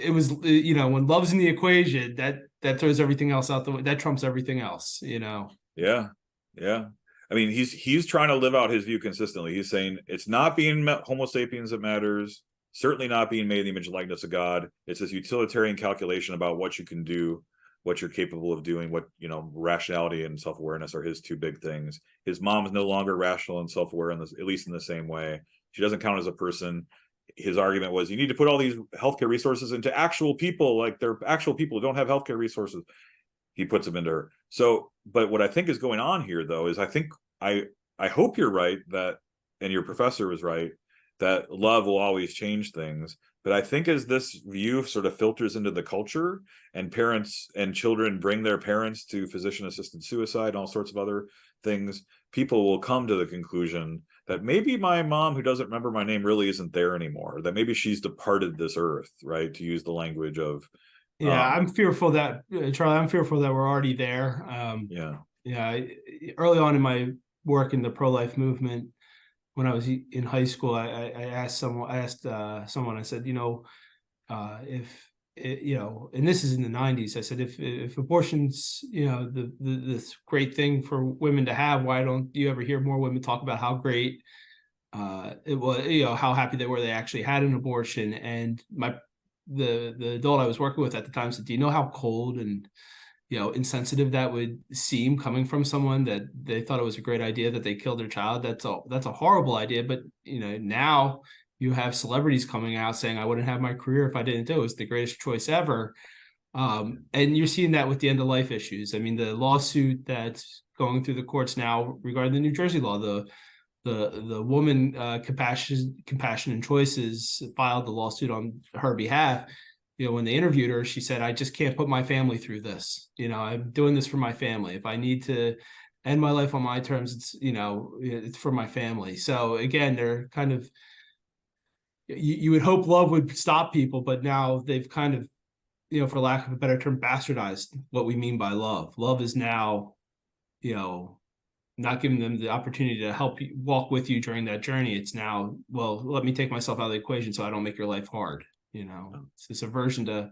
was when love's in the equation, that that throws everything else out the way. That trumps everything else, you know. Yeah, yeah. I mean, he's trying to live out his view consistently. He's saying it's not being Homo sapiens that matters. Certainly not being made in the image and likeness of God. It's this utilitarian calculation about what you can do, what you're capable of doing, what, you know, rationality and self-awareness are his two big things. His mom is no longer rational and self-aware, at least in the same way. She doesn't count as a person. His argument was, you need to put all these healthcare resources into actual people, like they're actual people who don't have healthcare resources. He puts them into her. So, but what I think is going on here, though, is I hope you're right that, and your professor was right, that love will always change things. But I think as this view sort of filters into the culture, and parents and children bring their parents to physician-assisted suicide and all sorts of other things, people will come to the conclusion that maybe my mom, who doesn't remember my name, really isn't there anymore, that maybe she's departed this earth, right? To use the language of Yeah, I'm fearful that Charlie, I'm fearful that we're already there. yeah. Yeah, early on in my work in the pro-life movement, when I was in high school, I asked someone, I said, you know, if you know, and this is in the 90s, I said, if abortion's, you know, this great thing for women to have, why don't you ever hear more women talk about how great it was, you know, how happy they were they actually had an abortion? And the adult I was working with at the time said, do you know how cold and, you know, insensitive that would seem coming from someone that they thought it was a great idea that they killed their child? That's a horrible idea. But, you know, now you have celebrities coming out saying, I wouldn't have my career if I didn't do it. It's the greatest choice ever. And you're seeing that with the end of life issues. I mean, the lawsuit that's going through the courts now regarding the New Jersey law, the woman, Compassion and Choices, filed the lawsuit on her behalf. You know, when they interviewed her, she said, I just can't put my family through this. You know, I'm doing this for my family. If I need to end my life on my terms, it's, you know, it's for my family. So again, they're kind of, you would hope love would stop people, but now they've kind of, you know, for lack of a better term, bastardized what we mean by love. Love is now, you know, not giving them the opportunity to help you walk with you during that journey. It's now, well, let me take myself out of the equation so I don't make your life hard. You know, it's this aversion to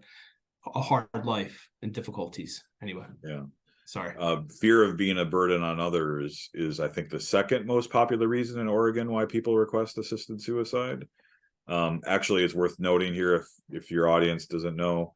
a hard life and difficulties. Anyway, Yeah. Sorry. Fear of being a burden on others is, I think, the second most popular reason in Oregon why people request assisted suicide. Actually, it's worth noting here, if your audience doesn't know,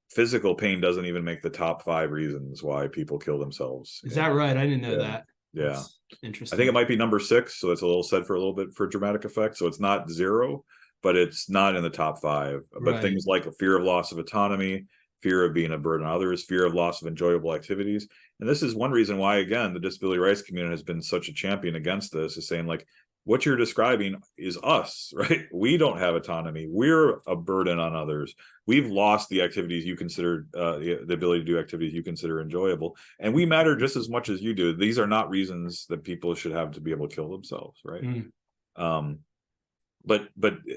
physical pain doesn't even make the top 5 reasons why people kill themselves. Is that right? I didn't know that. Yeah. That's interesting. I think it might be number 6, so it's a little said for a little bit for dramatic effect. So it's not 0, but it's not in the top 5. But Right. things like a fear of loss of autonomy, fear of being a burden on others, fear of loss of enjoyable activities. And this is one reason why, again, the disability rights community has been such a champion against this, is saying, like, what you're describing is us, right? We don't have autonomy. We're a burden on others. We've lost the activities you consider, the ability to do activities you consider enjoyable. And we matter just as much as you do. These are not reasons that people should have to be able to kill themselves, right? But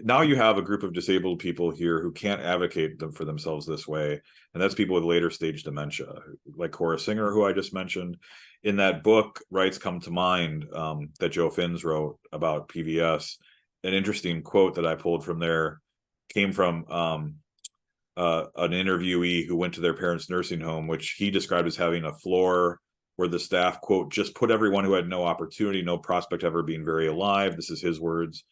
now you have a group of disabled people here who can't advocate them for themselves this way. And that's people with later stage dementia, like Cora Singer, who I just mentioned. In that book, Rights Come to Mind, that Joe Finns wrote about PVS, an interesting quote that I pulled from there came from an interviewee who went to their parents' nursing home, which he described as having a floor where the staff, quote, just put everyone who had no opportunity, no prospect of ever being very alive. This is his words.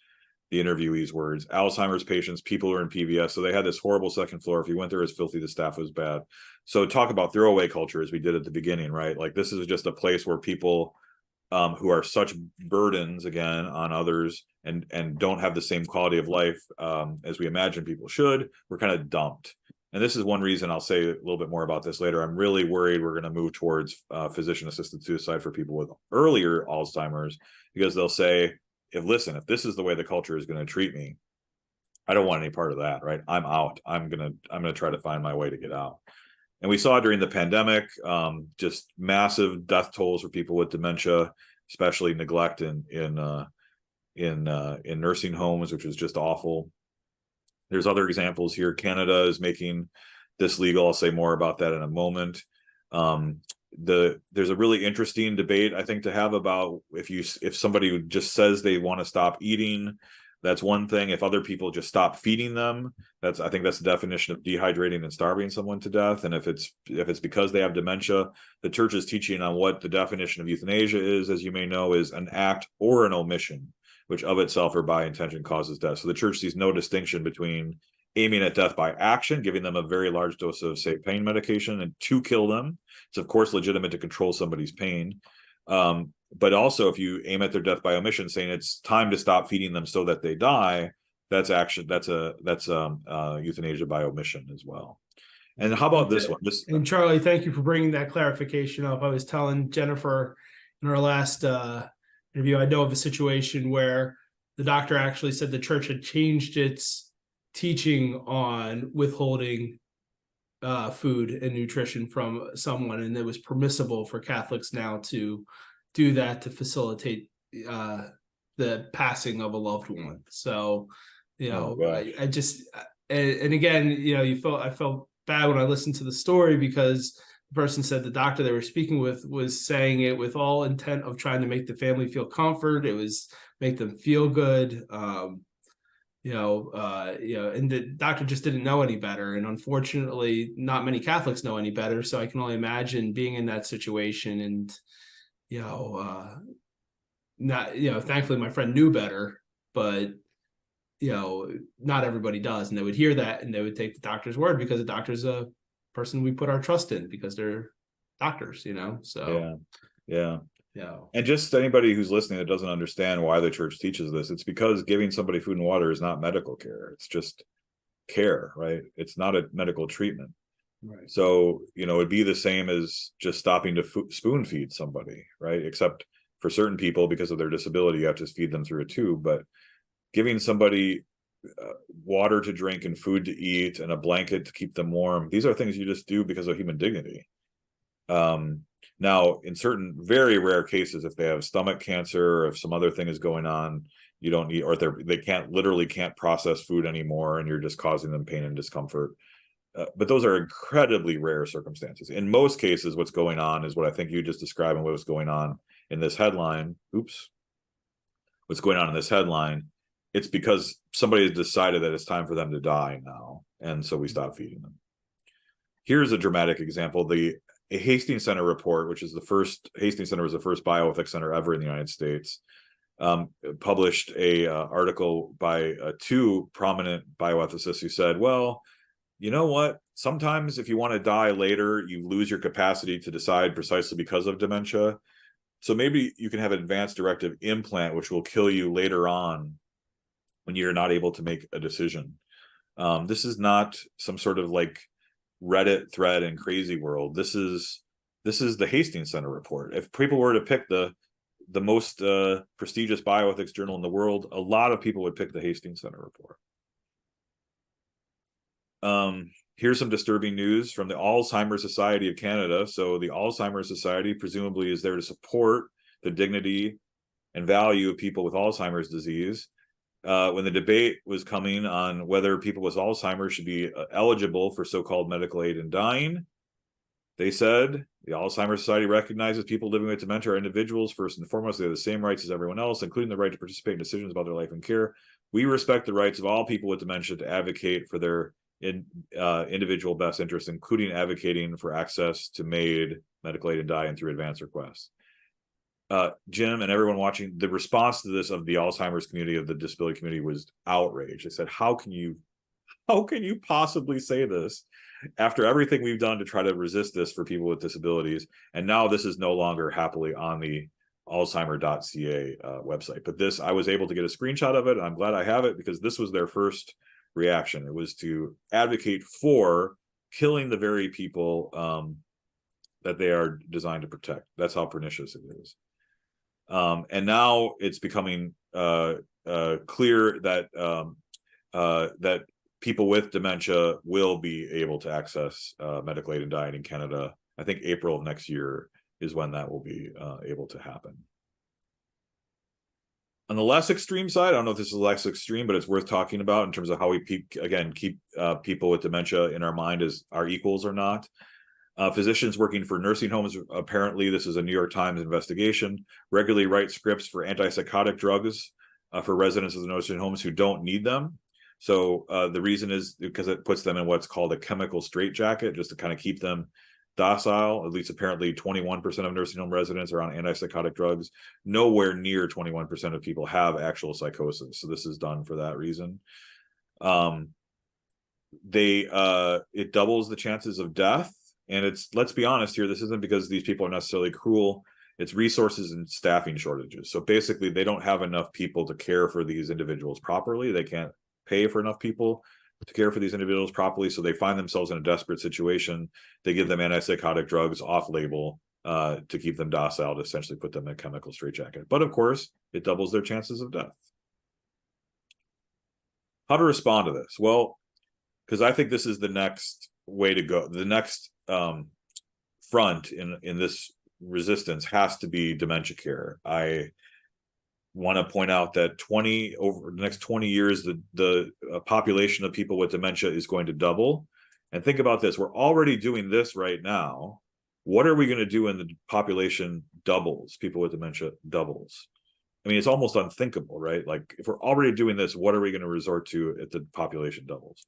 The interviewee's words, Alzheimer's patients, people who are in PVS. So they had this horrible second floor. If you went there, it was filthy. The staff was bad. So talk about throwaway culture, as we did at the beginning, right? Like, this is just a place where people who are such burdens, again, on others and don't have the same quality of life as we imagine people should, we're kind of dumped. And this is one reason, I'll say a little bit more about this later, I'm really worried we're going to move towards physician-assisted suicide for people with earlier Alzheimer's, because they'll say, if this is the way the culture is going to treat me, I don't want any part of that, right? I'm out. I'm gonna try to find my way to get out. And we saw during the pandemic, just massive death tolls for people with dementia, especially neglect in nursing homes, which was just awful. There's other examples here. Canada is making this legal. I'll say more about that in a moment. There's a really interesting debate, I think, to have about if somebody just says they want to stop eating, That's one thing. If other people just stop feeding them, I think that's the definition of dehydrating and starving someone to death. And if it's because they have dementia, the church is teaching on what the definition of euthanasia is, as you may know, is an act or an omission, which of itself or by intention causes death. So the church sees no distinction between aiming at death by action, giving them a very large dose of, say, pain medication, and to kill them. It's of course legitimate to control somebody's pain. But also, if you aim at their death by omission, saying it's time to stop feeding them so that they die, that's euthanasia by omission as well. And how about this one? And Charlie, thank you for bringing that clarification up. I was telling Jennifer in our last interview, I know of a situation where the doctor actually said the church had changed its teaching on withholding food and nutrition from someone, and it was permissible for Catholics now to do that to facilitate the passing of a loved one. So, I just, and again, I felt bad when I listened to the story, because the person said the doctor they were speaking with was saying it with all intent of trying to make the family feel comfort. It was make them feel good. And the doctor just didn't know any better. And unfortunately, not many Catholics know any better. So I can only imagine being in that situation. And, thankfully my friend knew better, but, not everybody does. And they would hear that and they would take the doctor's word, because the doctor's a person we put our trust in, because they're doctors, so. Yeah. And just anybody who's listening that doesn't understand why the church teaches this, it's because giving somebody food and water is not medical care. It's just care, right? It's not a medical treatment. Right. So, it'd be the same as just stopping to spoon feed somebody, right? Except for certain people, because of their disability, you have to feed them through a tube. But giving somebody water to drink and food to eat and a blanket to keep them warm, these are things you just do because of human dignity. Now, in certain very rare cases, if they have stomach cancer or if some other thing is going on, you don't need, or they can't process food anymore, and you're just causing them pain and discomfort. But those are incredibly rare circumstances. In most cases, what's going on is what I think you just described, and what was going on in this headline. What's going on in this headline? It's because somebody has decided that it's time for them to die now, and so we stop feeding them. Here's a dramatic example. A Hastings Center report, which is Hastings Center was the first bioethics center ever in the United States, published a article by two prominent bioethicists who said, well, you know what? Sometimes if you want to die later, you lose your capacity to decide precisely because of dementia. So maybe you can have advanced directive implant, which will kill you later on when you're not able to make a decision. This is not some sort of like Reddit thread in crazy world. This is the Hastings Center report. If people were to pick the most prestigious bioethics journal in the world, a lot of people would pick the Hastings Center report. Here's some disturbing news from the Alzheimer's Society of Canada. So the Alzheimer's Society presumably is there to support the dignity and value of people with Alzheimer's disease. When the debate was coming on whether people with Alzheimer's should be eligible for so-called medical aid in dying, they said the Alzheimer's Society recognizes people living with dementia are individuals. First and foremost, they have the same rights as everyone else, including the right to participate in decisions about their life and care. We respect the rights of all people with dementia to advocate for their individual best interests, including advocating for access to MAID, medical aid in dying, through advance requests. Jim and everyone watching, the response to this of the Alzheimer's community, of the disability community, was outrage. They said, how can you possibly say this after everything we've done to try to resist this for people with disabilities? And now this is no longer happily on the alzheimer.ca website. But this, I was able to get a screenshot of it. I'm glad I have it, because this was their first reaction. It was to advocate for killing the very people that they are designed to protect. That's how pernicious it is. And now it's becoming clear that that people with dementia will be able to access medical aid in dying in Canada. I think April of next year is when that will be able to happen. On the less extreme side, I don't know if this is less extreme, but it's worth talking about in terms of how we keep people with dementia in our mind as our equals or not. Physicians working for nursing homes, apparently, this is a New York Times investigation, regularly write scripts for antipsychotic drugs for residents of the nursing homes who don't need them. So the reason is because it puts them in what's called a chemical straitjacket, just to kind of keep them docile. At least apparently 21% of nursing home residents are on antipsychotic drugs. Nowhere near 21% of people have actual psychosis. So this is done for that reason. It doubles the chances of death. And it's, let's be honest here, this isn't because these people are necessarily cruel. It's resources and staffing shortages. So basically, they don't have enough people to care for these individuals properly. They can't pay for enough people to care for these individuals properly. So they find themselves in a desperate situation. They give them antipsychotic drugs off label to keep them docile, to essentially put them in a chemical straitjacket. But of course, it doubles their chances of death. How to respond to this? Well, because I think this is the next way to go. The next front in this resistance has to be dementia care. I want to point out that over the next 20 years, the population of people with dementia is going to double. And think about this: we're already doing this right now. What are we going to do when the population doubles? People with dementia doubles. I mean, it's almost unthinkable, right? Like, if we're already doing this, what are we going to resort to if the population doubles?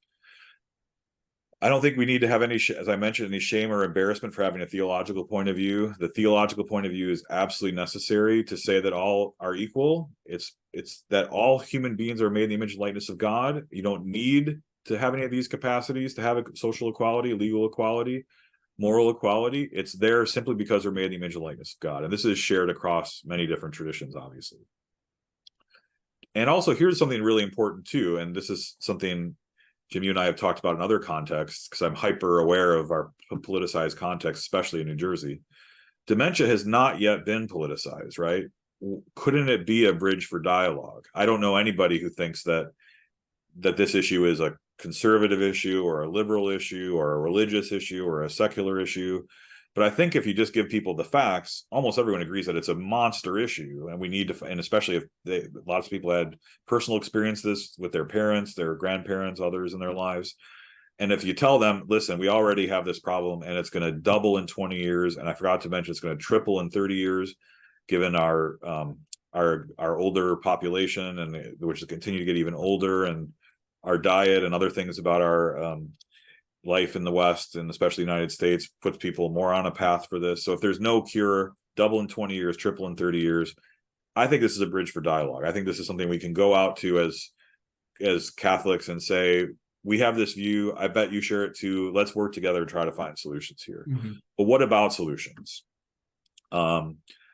I don't think we need to have any, as I mentioned, any shame or embarrassment for having a theological point of view. The theological point of view is absolutely necessary to say that all are equal. It's that all human beings are made in the image and likeness of God. You don't need to have any of these capacities to have a social equality, legal equality, moral equality. It's there simply because we're made in the image and likeness of God. And this is shared across many different traditions, obviously. And also, here's something really important too, and this is something Jim, you and I have talked about in other contexts, because I'm hyper aware of our politicized context, especially in New Jersey. Dementia has not yet been politicized, right? Couldn't it be a bridge for dialogue? I don't know anybody who thinks that this issue is a conservative issue or a liberal issue or a religious issue or a secular issue. But I think if you just give people the facts, almost everyone agrees that it's a monster issue, and we need to, and especially if lots of people had personal experience this with their parents, their grandparents, others in their lives. And if you tell them, listen, we already have this problem and it's going to double in 20 years, and I forgot to mention it's going to triple in 30 years, given our older population, and which will continue to get even older, and our diet and other things about our life in the West, and especially the United States, puts people more on a path for this. So if there's no cure, double in 20 years, triple in 30 years, I think this is a bridge for dialogue. I think this is something we can go out to as Catholics and say, we have this view, I bet you share it too. Let's work together to try to find solutions here. Mm-hmm. But what about solutions? I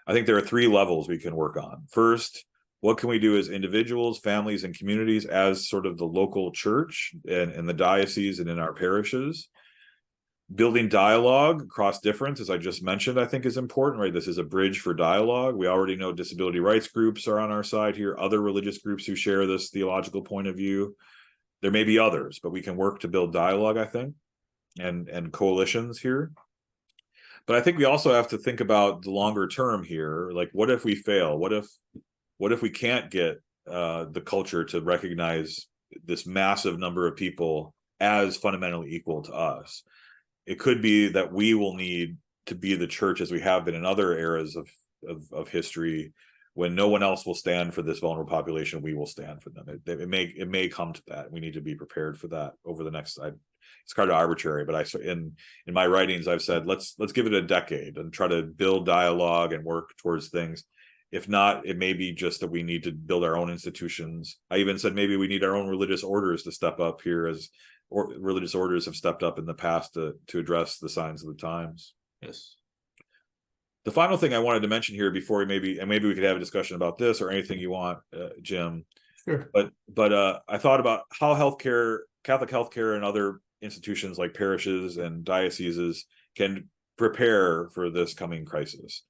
think there are 3 levels we can work on. First, what can we do as individuals, families, and communities as sort of the local church and in the diocese and in our parishes? Building dialogue across difference, as I just mentioned, I think is important, right? This is a bridge for dialogue. We already know disability rights groups are on our side here, other religious groups who share this theological point of view. There may be others, but we can work to build dialogue, I think, and coalitions here. But I think we also have to think about the longer term here. Like, what if we fail? What if we can't get the culture to recognize this massive number of people as fundamentally equal to us? It could be that we will need to be the church, as we have been in other eras of history, when no one else will stand for this vulnerable population. We will stand for them. It may come to that. We need to be prepared for that over the next. It's kind of arbitrary, but in my writings I've said let's give it a decade and try to build dialogue and work towards things. If not, it may be just that we need to build our own institutions. I even said maybe we need our own religious orders to step up here, as religious orders have stepped up in the past to address the signs of the times. Yes. The final thing I wanted to mention here before we maybe we could have a discussion about this or anything you want, Jim. Sure. But I thought about how Catholic healthcare and other institutions like parishes and dioceses can prepare for this coming crisis.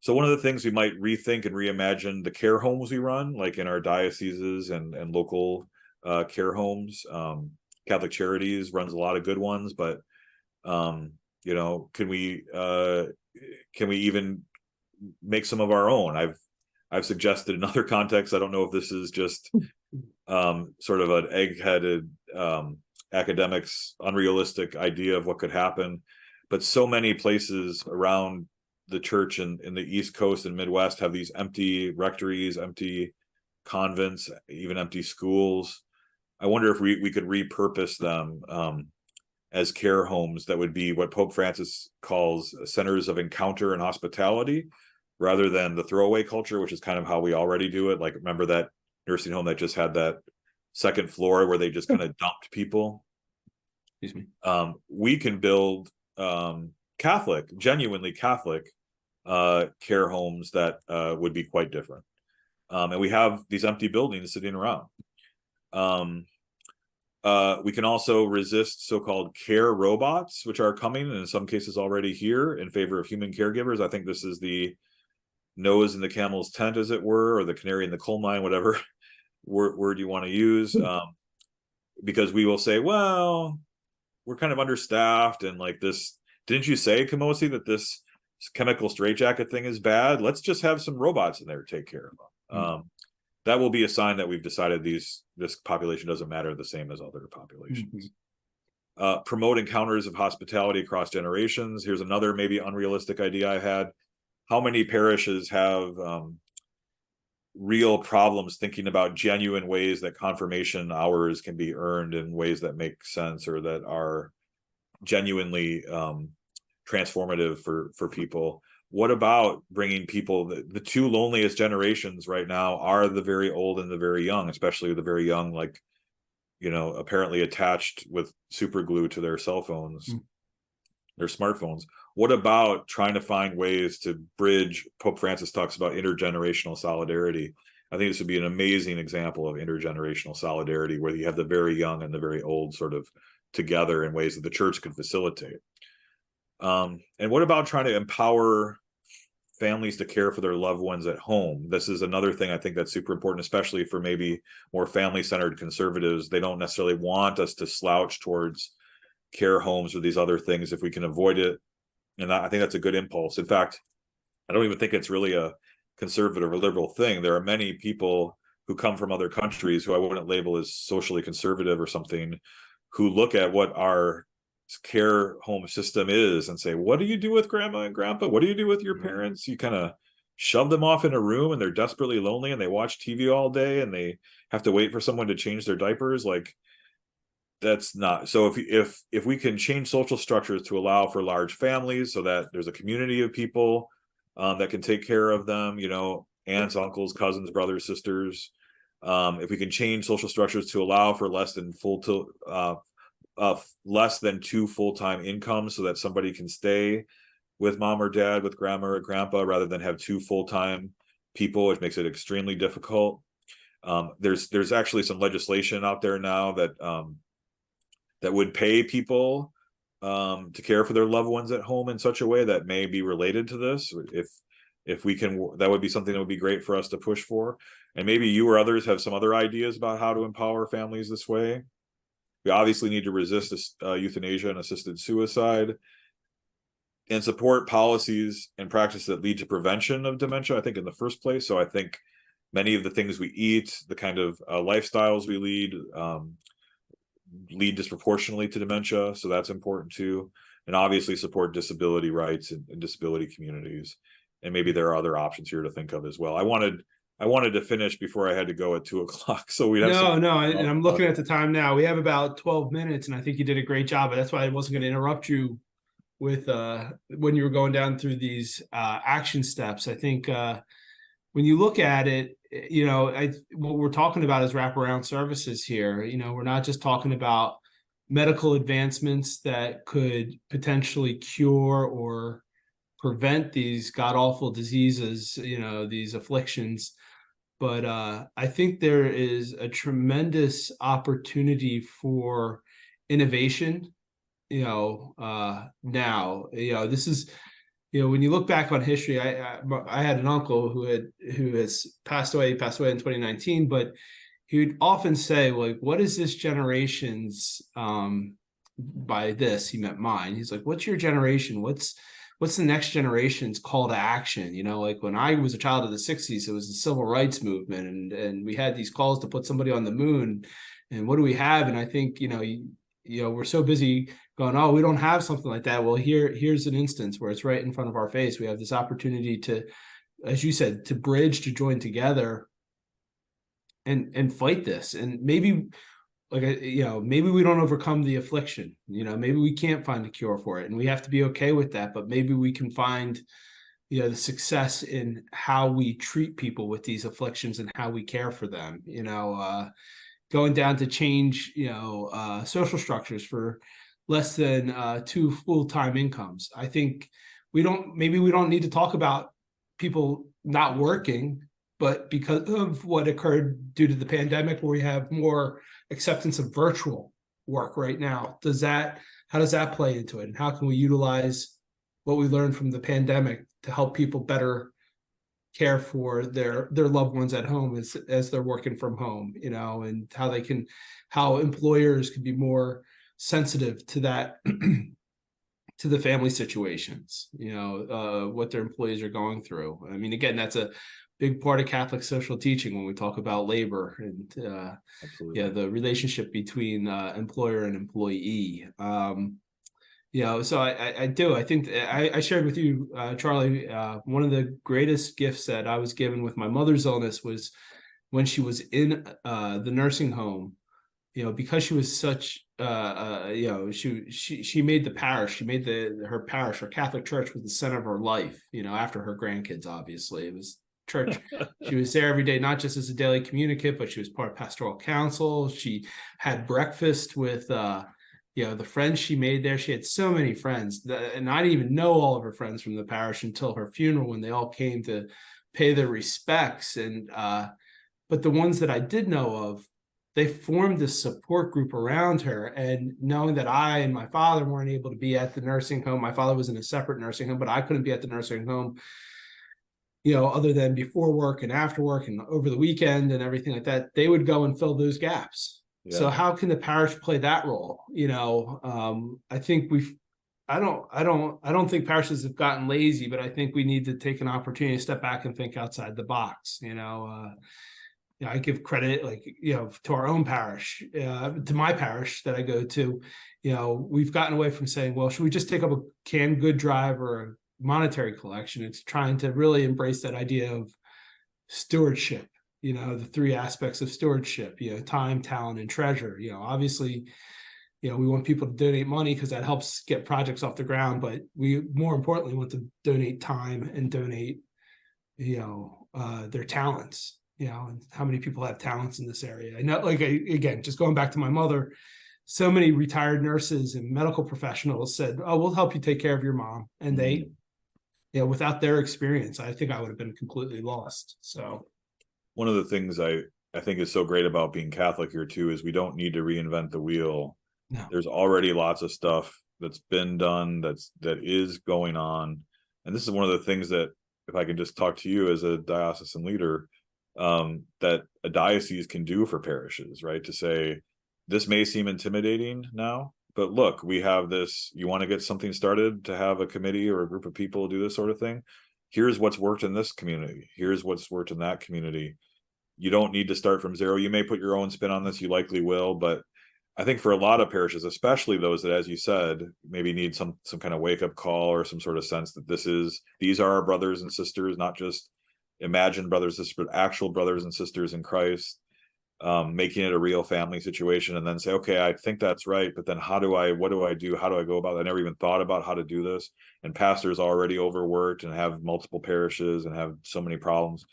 So one of the things we might rethink and reimagine the care homes we run, like in our dioceses and local care homes. Catholic Charities runs a lot of good ones, but can we even make some of our own? I've suggested in other contexts. I don't know if this is just sort of an egg-headed academics unrealistic idea of what could happen, but so many places around the church in the East Coast and Midwest have these empty rectories, empty convents, even empty schools. I wonder if we could repurpose them as care homes that would be what Pope Francis calls centers of encounter and hospitality, rather than the throwaway culture, which is kind of how we already do it. Like, remember that nursing home that just had that second floor where they just kind of dumped people? Excuse me. We can build Catholic, genuinely Catholic care homes that would be quite different. And we have these empty buildings sitting around. We can also resist so-called care robots, which are coming and in some cases already here, in favor of human caregivers. I think this is the nose in the camel's tent, as it were, or the canary in the coal mine, whatever word you want to use. Because we will say, well, we're kind of understaffed, and like this, didn't you say, Kamosi, that this chemical straitjacket thing is bad? Let's just have some robots in there to take care of them. That will be a sign that we've decided this population doesn't matter the same as other populations. Promote encounters of hospitality across generations. Here's another maybe unrealistic idea I had. How many parishes have real problems thinking about genuine ways that confirmation hours can be earned in ways that make sense, or that are genuinely transformative for people? What about bringing people? The two loneliest generations right now are the very old and the very young, especially the very young, like, apparently attached with super glue to their cell phones, their smartphones. What about trying to find ways to bridge? Pope Francis talks about intergenerational solidarity. I think this would be an amazing example of intergenerational solidarity, where you have the very young and the very old sort of together in ways that the church could facilitate. And what about trying to empower families to care for their loved ones at home? This is another thing I think that's super important, especially for maybe more family-centered conservatives. They don't necessarily want us to slouch towards care homes or these other things if we can avoid it. And I think that's a good impulse. In fact, I don't even think it's really a conservative or liberal thing. There are many people who come from other countries who I wouldn't label as socially conservative or something, who look at what our care home system is and say, what do you do with grandma and grandpa? What do you do with your parents? You kind of shove them off in a room and they're desperately lonely and they watch TV all day and they have to wait for someone to change their diapers. Like, that's not so. If we can change social structures to allow for large families, so that there's a community of people that can take care of them, aunts, uncles, cousins, brothers, sisters. If we can change social structures to allow for less than two full-time incomes, so that somebody can stay with mom or dad, with grandma or grandpa, rather than have two full-time people, which makes it extremely difficult. There's actually some legislation out there now that would pay people to care for their loved ones at home in such a way that may be related to this. If we can, that would be something that would be great for us to push for. And maybe you or others have some other ideas about how to empower families this way. We obviously need to resist euthanasia and assisted suicide, and support policies and practices that lead to prevention of dementia, I think, in the first place. So I think many of the things we eat, the kind of lifestyles we lead disproportionately to dementia. So that's important too. And obviously support disability rights and disability communities. And maybe there are other options here to think of as well. I wanted to finish before I had to go at 2:00. So we have and I'm looking at the time now. We have about 12 minutes, and I think you did a great job. But that's why I wasn't going to interrupt you with when you were going down through these action steps. I think when you look at it, what we're talking about is wraparound services here. We're not just talking about medical advancements that could potentially cure or prevent these god-awful diseases, these afflictions. But I think there is a tremendous opportunity for innovation, now. This is, when you look back on history, I had an uncle who has passed away. He passed away in 2019, but he would often say, like, what is this generation's, by this, he meant mine. He's like, what's your generation? What's the next generation's call to action? Like when I was a child of the 60s, it was the civil rights movement, and we had these calls to put somebody on the moon. And what do we have? And I think, we're so busy going, oh, we don't have something like that. Well, here's an instance where it's right in front of our face. We have this opportunity to, as you said, to bridge, to join together and fight this. And maybe, like, maybe we don't overcome the affliction, maybe we can't find a cure for it, and we have to be okay with that. But maybe we can find, the success in how we treat people with these afflictions and how we care for them, going down to change, social structures for less than two full-time incomes. I think maybe we don't need to talk about people not working, but because of what occurred due to the pandemic, where we have more acceptance of virtual work right now, how does that play into it? And how can we utilize what we learned from the pandemic to help people better care for their loved ones at home as they're working from home, and how employers can be more sensitive to that, to the family situations, what their employees are going through. I mean, again, that's a big part of Catholic social teaching when we talk about labor and the relationship between employer and employee. So I think I shared with you, Charlie, one of the greatest gifts that I was given with my mother's illness was when she was in the nursing home, because she was such, she made the parish, she made her parish, her Catholic church was the center of her life, after her grandkids, obviously. It was church. She was there every day, not just as a daily communicant, but she was part of pastoral council. She had breakfast with, the friends she made there. She had so many friends, and I didn't even know all of her friends from the parish until her funeral, when they all came to pay their respects. And but the ones that I did know of, they formed this support group around her. And knowing that I and my father weren't able to be at the nursing home, my father was in a separate nursing home, but I couldn't be at the nursing home, other than before work and after work and over the weekend and everything like that, they would go and fill those gaps. Yeah. So how can the parish play that role? I think I don't think parishes have gotten lazy, but I think we need to take an opportunity to step back and think outside the box. I give credit, to our own parish, to my parish that I go to. We've gotten away from saying, well, should we just take up a canned good drive or a monetary collection? It's trying to really embrace that idea of stewardship, the three aspects of stewardship, time, talent, and treasure. Obviously, we want people to donate money because that helps get projects off the ground, but we more importantly want to donate time and donate, their talents, and how many people have talents in this area. I know, again, just going back to my mother, so many retired nurses and medical professionals said, oh, we'll help you take care of your mom. And they, without their experience, I think I would have been completely lost. So one of the things I think is so great about being Catholic here too, is we don't need to reinvent the wheel. No. There's already lots of stuff that's been done, that is going on. And this is one of the things that, if I can just talk to you as a diocesan leader, that a diocese can do for parishes, right? To say, this may seem intimidating now, but look, we have this, you want to get something started to have a committee or a group of people do this sort of thing. Here's what's worked in this community. Here's what's worked in that community. You don't need to start from zero. You may put your own spin on this. You likely will, but I think for a lot of parishes, especially those that, as you said, maybe need some kind of wake up call or some sort of sense that these are our brothers and sisters, not just imagined brothers and sisters, but actual brothers and sisters in Christ, making it a real family situation, and then say, okay, I think that's right, but then what do I do? How do I go about it? I never even thought about how to do this. And pastors already overworked and have multiple parishes and have so many problems.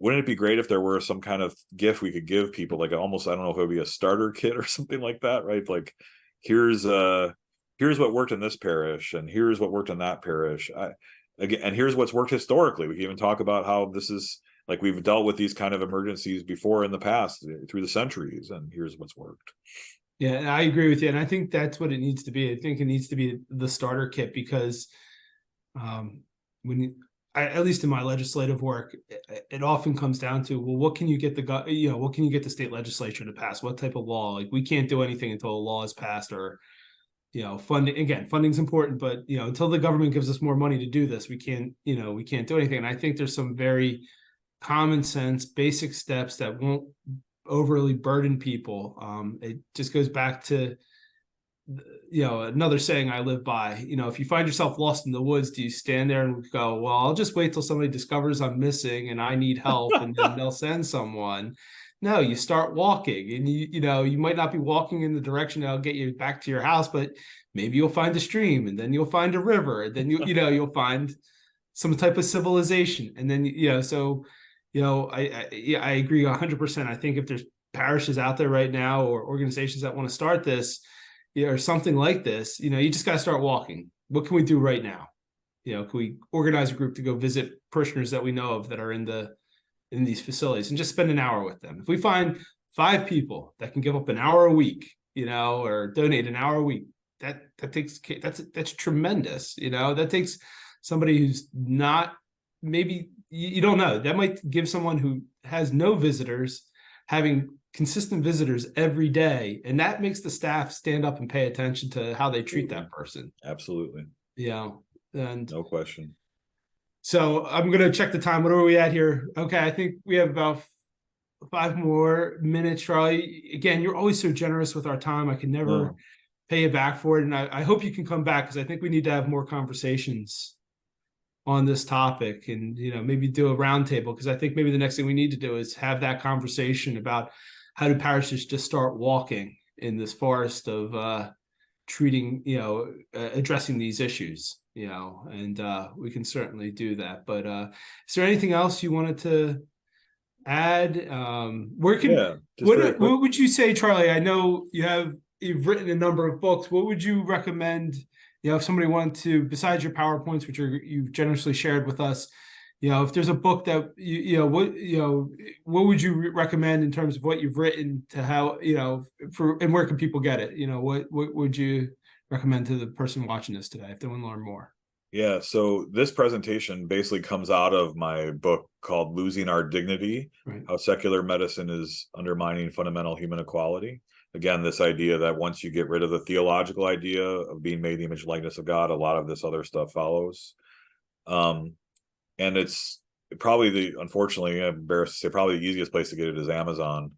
Wouldn't it be great if there were some kind of gift we could give people, like almost, I don't know if it would be a starter kit or something like that, right? Like, here's what worked in this parish, and here's what worked in that parish. And here's what's worked historically. We can even talk about how this is, like, we've dealt with these kind of emergencies before in the past through the centuries, and here's what's worked. Yeah, I agree with you. And I think that's what it needs to be. I think it needs to be the starter kit, because at least in my legislative work, it often comes down to, well, what can you get the state legislature to pass? What type of law? Like, we can't do anything until a law is passed, or, funding's important, but, until the government gives us more money to do this, we can't do anything. And I think there's some very common sense, basic steps that won't overly burden people. It just goes back to, another saying I live by. If you find yourself lost in the woods, do you stand there and go, well, I'll just wait till somebody discovers I'm missing and I need help, and then they'll send someone? No, you start walking, and you might not be walking in the direction that'll get you back to your house, but maybe you'll find a stream, and then you'll find a river, and then you'll find some type of civilization, and then so yeah, I agree 100%. I think if there's parishes out there right now or organizations that want to start this, or something like this, you just got to start walking. What can we do right now? Can we organize a group to go visit parishioners that we know of that are in these facilities and just spend an hour with them? If we find 5 people that can give up an hour a week, or donate an hour a week, that's tremendous. That takes somebody who's not, maybe you don't know, that might give someone who has no visitors having consistent visitors every day, and that makes the staff stand up and pay attention to how they treat that person. Absolutely. And no question. So I'm going to check the time. What are we at here? Okay, I think we have about 5 more minutes, Charlie. Again, you're always so generous with our time. I can never pay you back for it. And I hope you can come back, because I think we need to have more conversations on this topic, and maybe do a roundtable, because I think maybe the next thing we need to do is have that conversation about how do parishes just start walking in this forest of treating, addressing these issues. And we can certainly do that. But is there anything else you wanted to add? What would you say, Charlie? I know you've written a number of books. What would you recommend, if somebody wanted to, besides your PowerPoints, which you've generously shared with us, if there's a book that what would you recommend in terms of what you've written, to how, and where can people get it? What would you recommend to the person watching this today if they want to learn more? Yeah, so this presentation basically comes out of my book called Losing Our Dignity, Right. How Secular Medicine is Undermining Fundamental Human Equality. Again, this idea that once you get rid of the theological idea of being made in the image and likeness of God, a lot of this other stuff follows. And it's probably unfortunately, I'm embarrassed to say, probably the easiest place to get it is Amazon.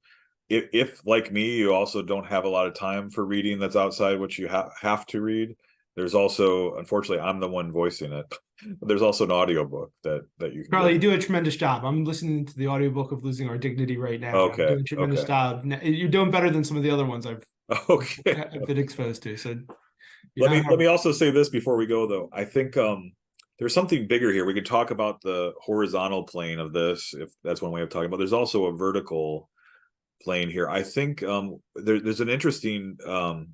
If like me, you also don't have a lot of time for reading that's outside what you have to read, there's also, unfortunately, I'm the one voicing it, but there's also an audiobook that you can Charlie, you do a tremendous job. I'm listening to the audiobook of Losing Our Dignity right now. Okay. You're doing a tremendous job. You're doing better than some of the other ones I've been exposed to. So let me also say this before we go, though. I think there's something bigger here. We could talk about the horizontal plane of this, if that's one way of talking about. There's also a vertical plane here. I think there's an interesting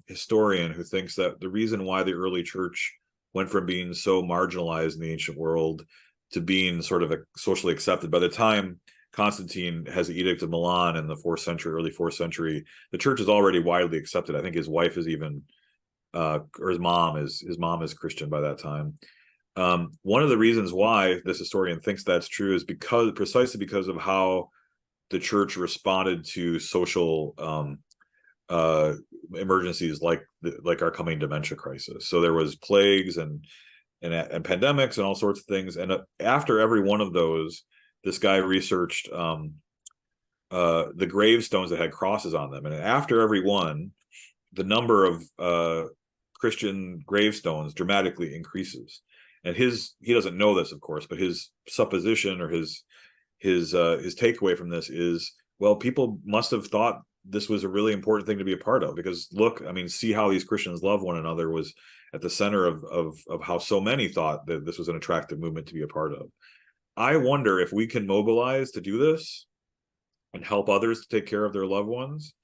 historian who thinks that the reason why the early church went from being so marginalized in the ancient world to being sort of socially accepted, by the time Constantine has the Edict of Milan in the 4th century, early 4th century, the church is already widely accepted. I think his wife is even, or his mom is Christian by that time. One of the reasons why this historian thinks that's true is precisely because of how the church responded to social emergencies like our coming dementia crisis. So there was plagues and pandemics and all sorts of things. And after every one of those, this guy researched the gravestones that had crosses on them. And after every one, the number of Christian gravestones dramatically increases. And he doesn't know this, of course, but his supposition or his takeaway from this is, well, people must have thought this was a really important thing to be a part of, because look, I mean, see how these Christians love one another was at the center of how so many thought that this was an attractive movement to be a part of. I wonder if we can mobilize to do this and help others to take care of their loved ones.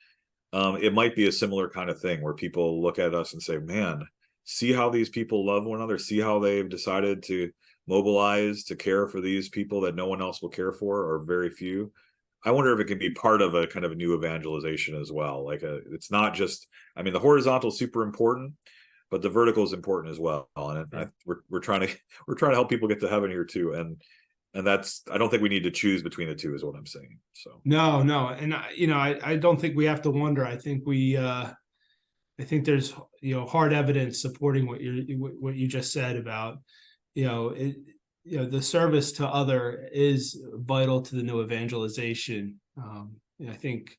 It might be a similar kind of thing where people look at us and say, man, see how these people love one another, see how they've decided to mobilize to care for these people that no one else will care for, or very few. I wonder if it can be part of a kind of a new evangelization as well. It's not just, I mean, the horizontal is super important, but the vertical is important as well. And we're trying to help people get to heaven here too. And that's, I don't think we need to choose between the two, is what I'm saying. So no, and I don't think we have to wonder. I think I think there's hard evidence supporting what you just said about the service to other is vital to the new evangelization. I think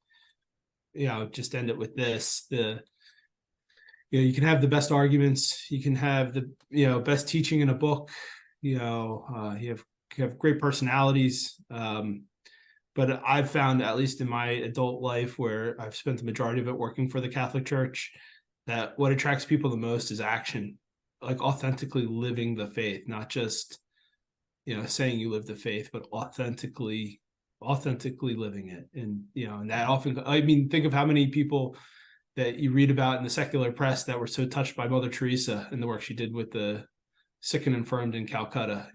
just end it with this: you can have the best arguments, you can have the best teaching in a book, you have great personalities, but I've found, at least in my adult life, where I've spent the majority of it working for the Catholic Church, that what attracts people the most is action, like authentically living the faith, not just, saying you live the faith, but authentically living it. And, and that often, I mean, think of how many people that you read about in the secular press that were so touched by Mother Teresa and the work she did with the sick and infirmed in Calcutta.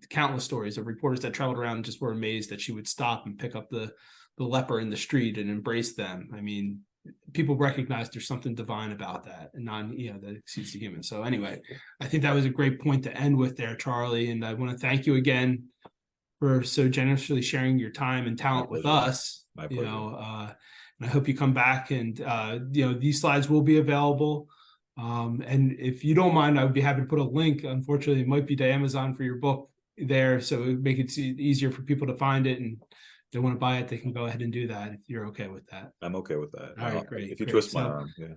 Countless stories of reporters that traveled around and just were amazed that she would stop and pick up the leper in the street and embrace them. I mean, people recognize there's something divine about that, and that exceeds the human. So anyway, I think that was a great point to end with there, Charlie. And I want to thank you again for so generously sharing your time and talent with us. My pleasure. And I hope you come back, and these slides will be available. And if you don't mind, I would be happy to put a link. Unfortunately, it might be to Amazon for your book there, so it would make it easier for people to find it. And if they want to buy it, they can go ahead and do that if you're okay with that. I'm okay with that. All right, great. If you twist my arm, yeah.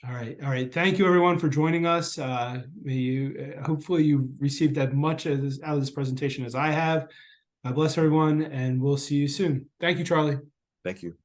All right. Thank you, everyone, for joining us. Hopefully you've received as much out of this presentation as I have. God bless everyone, and we'll see you soon. Thank you, Charlie. Thank you.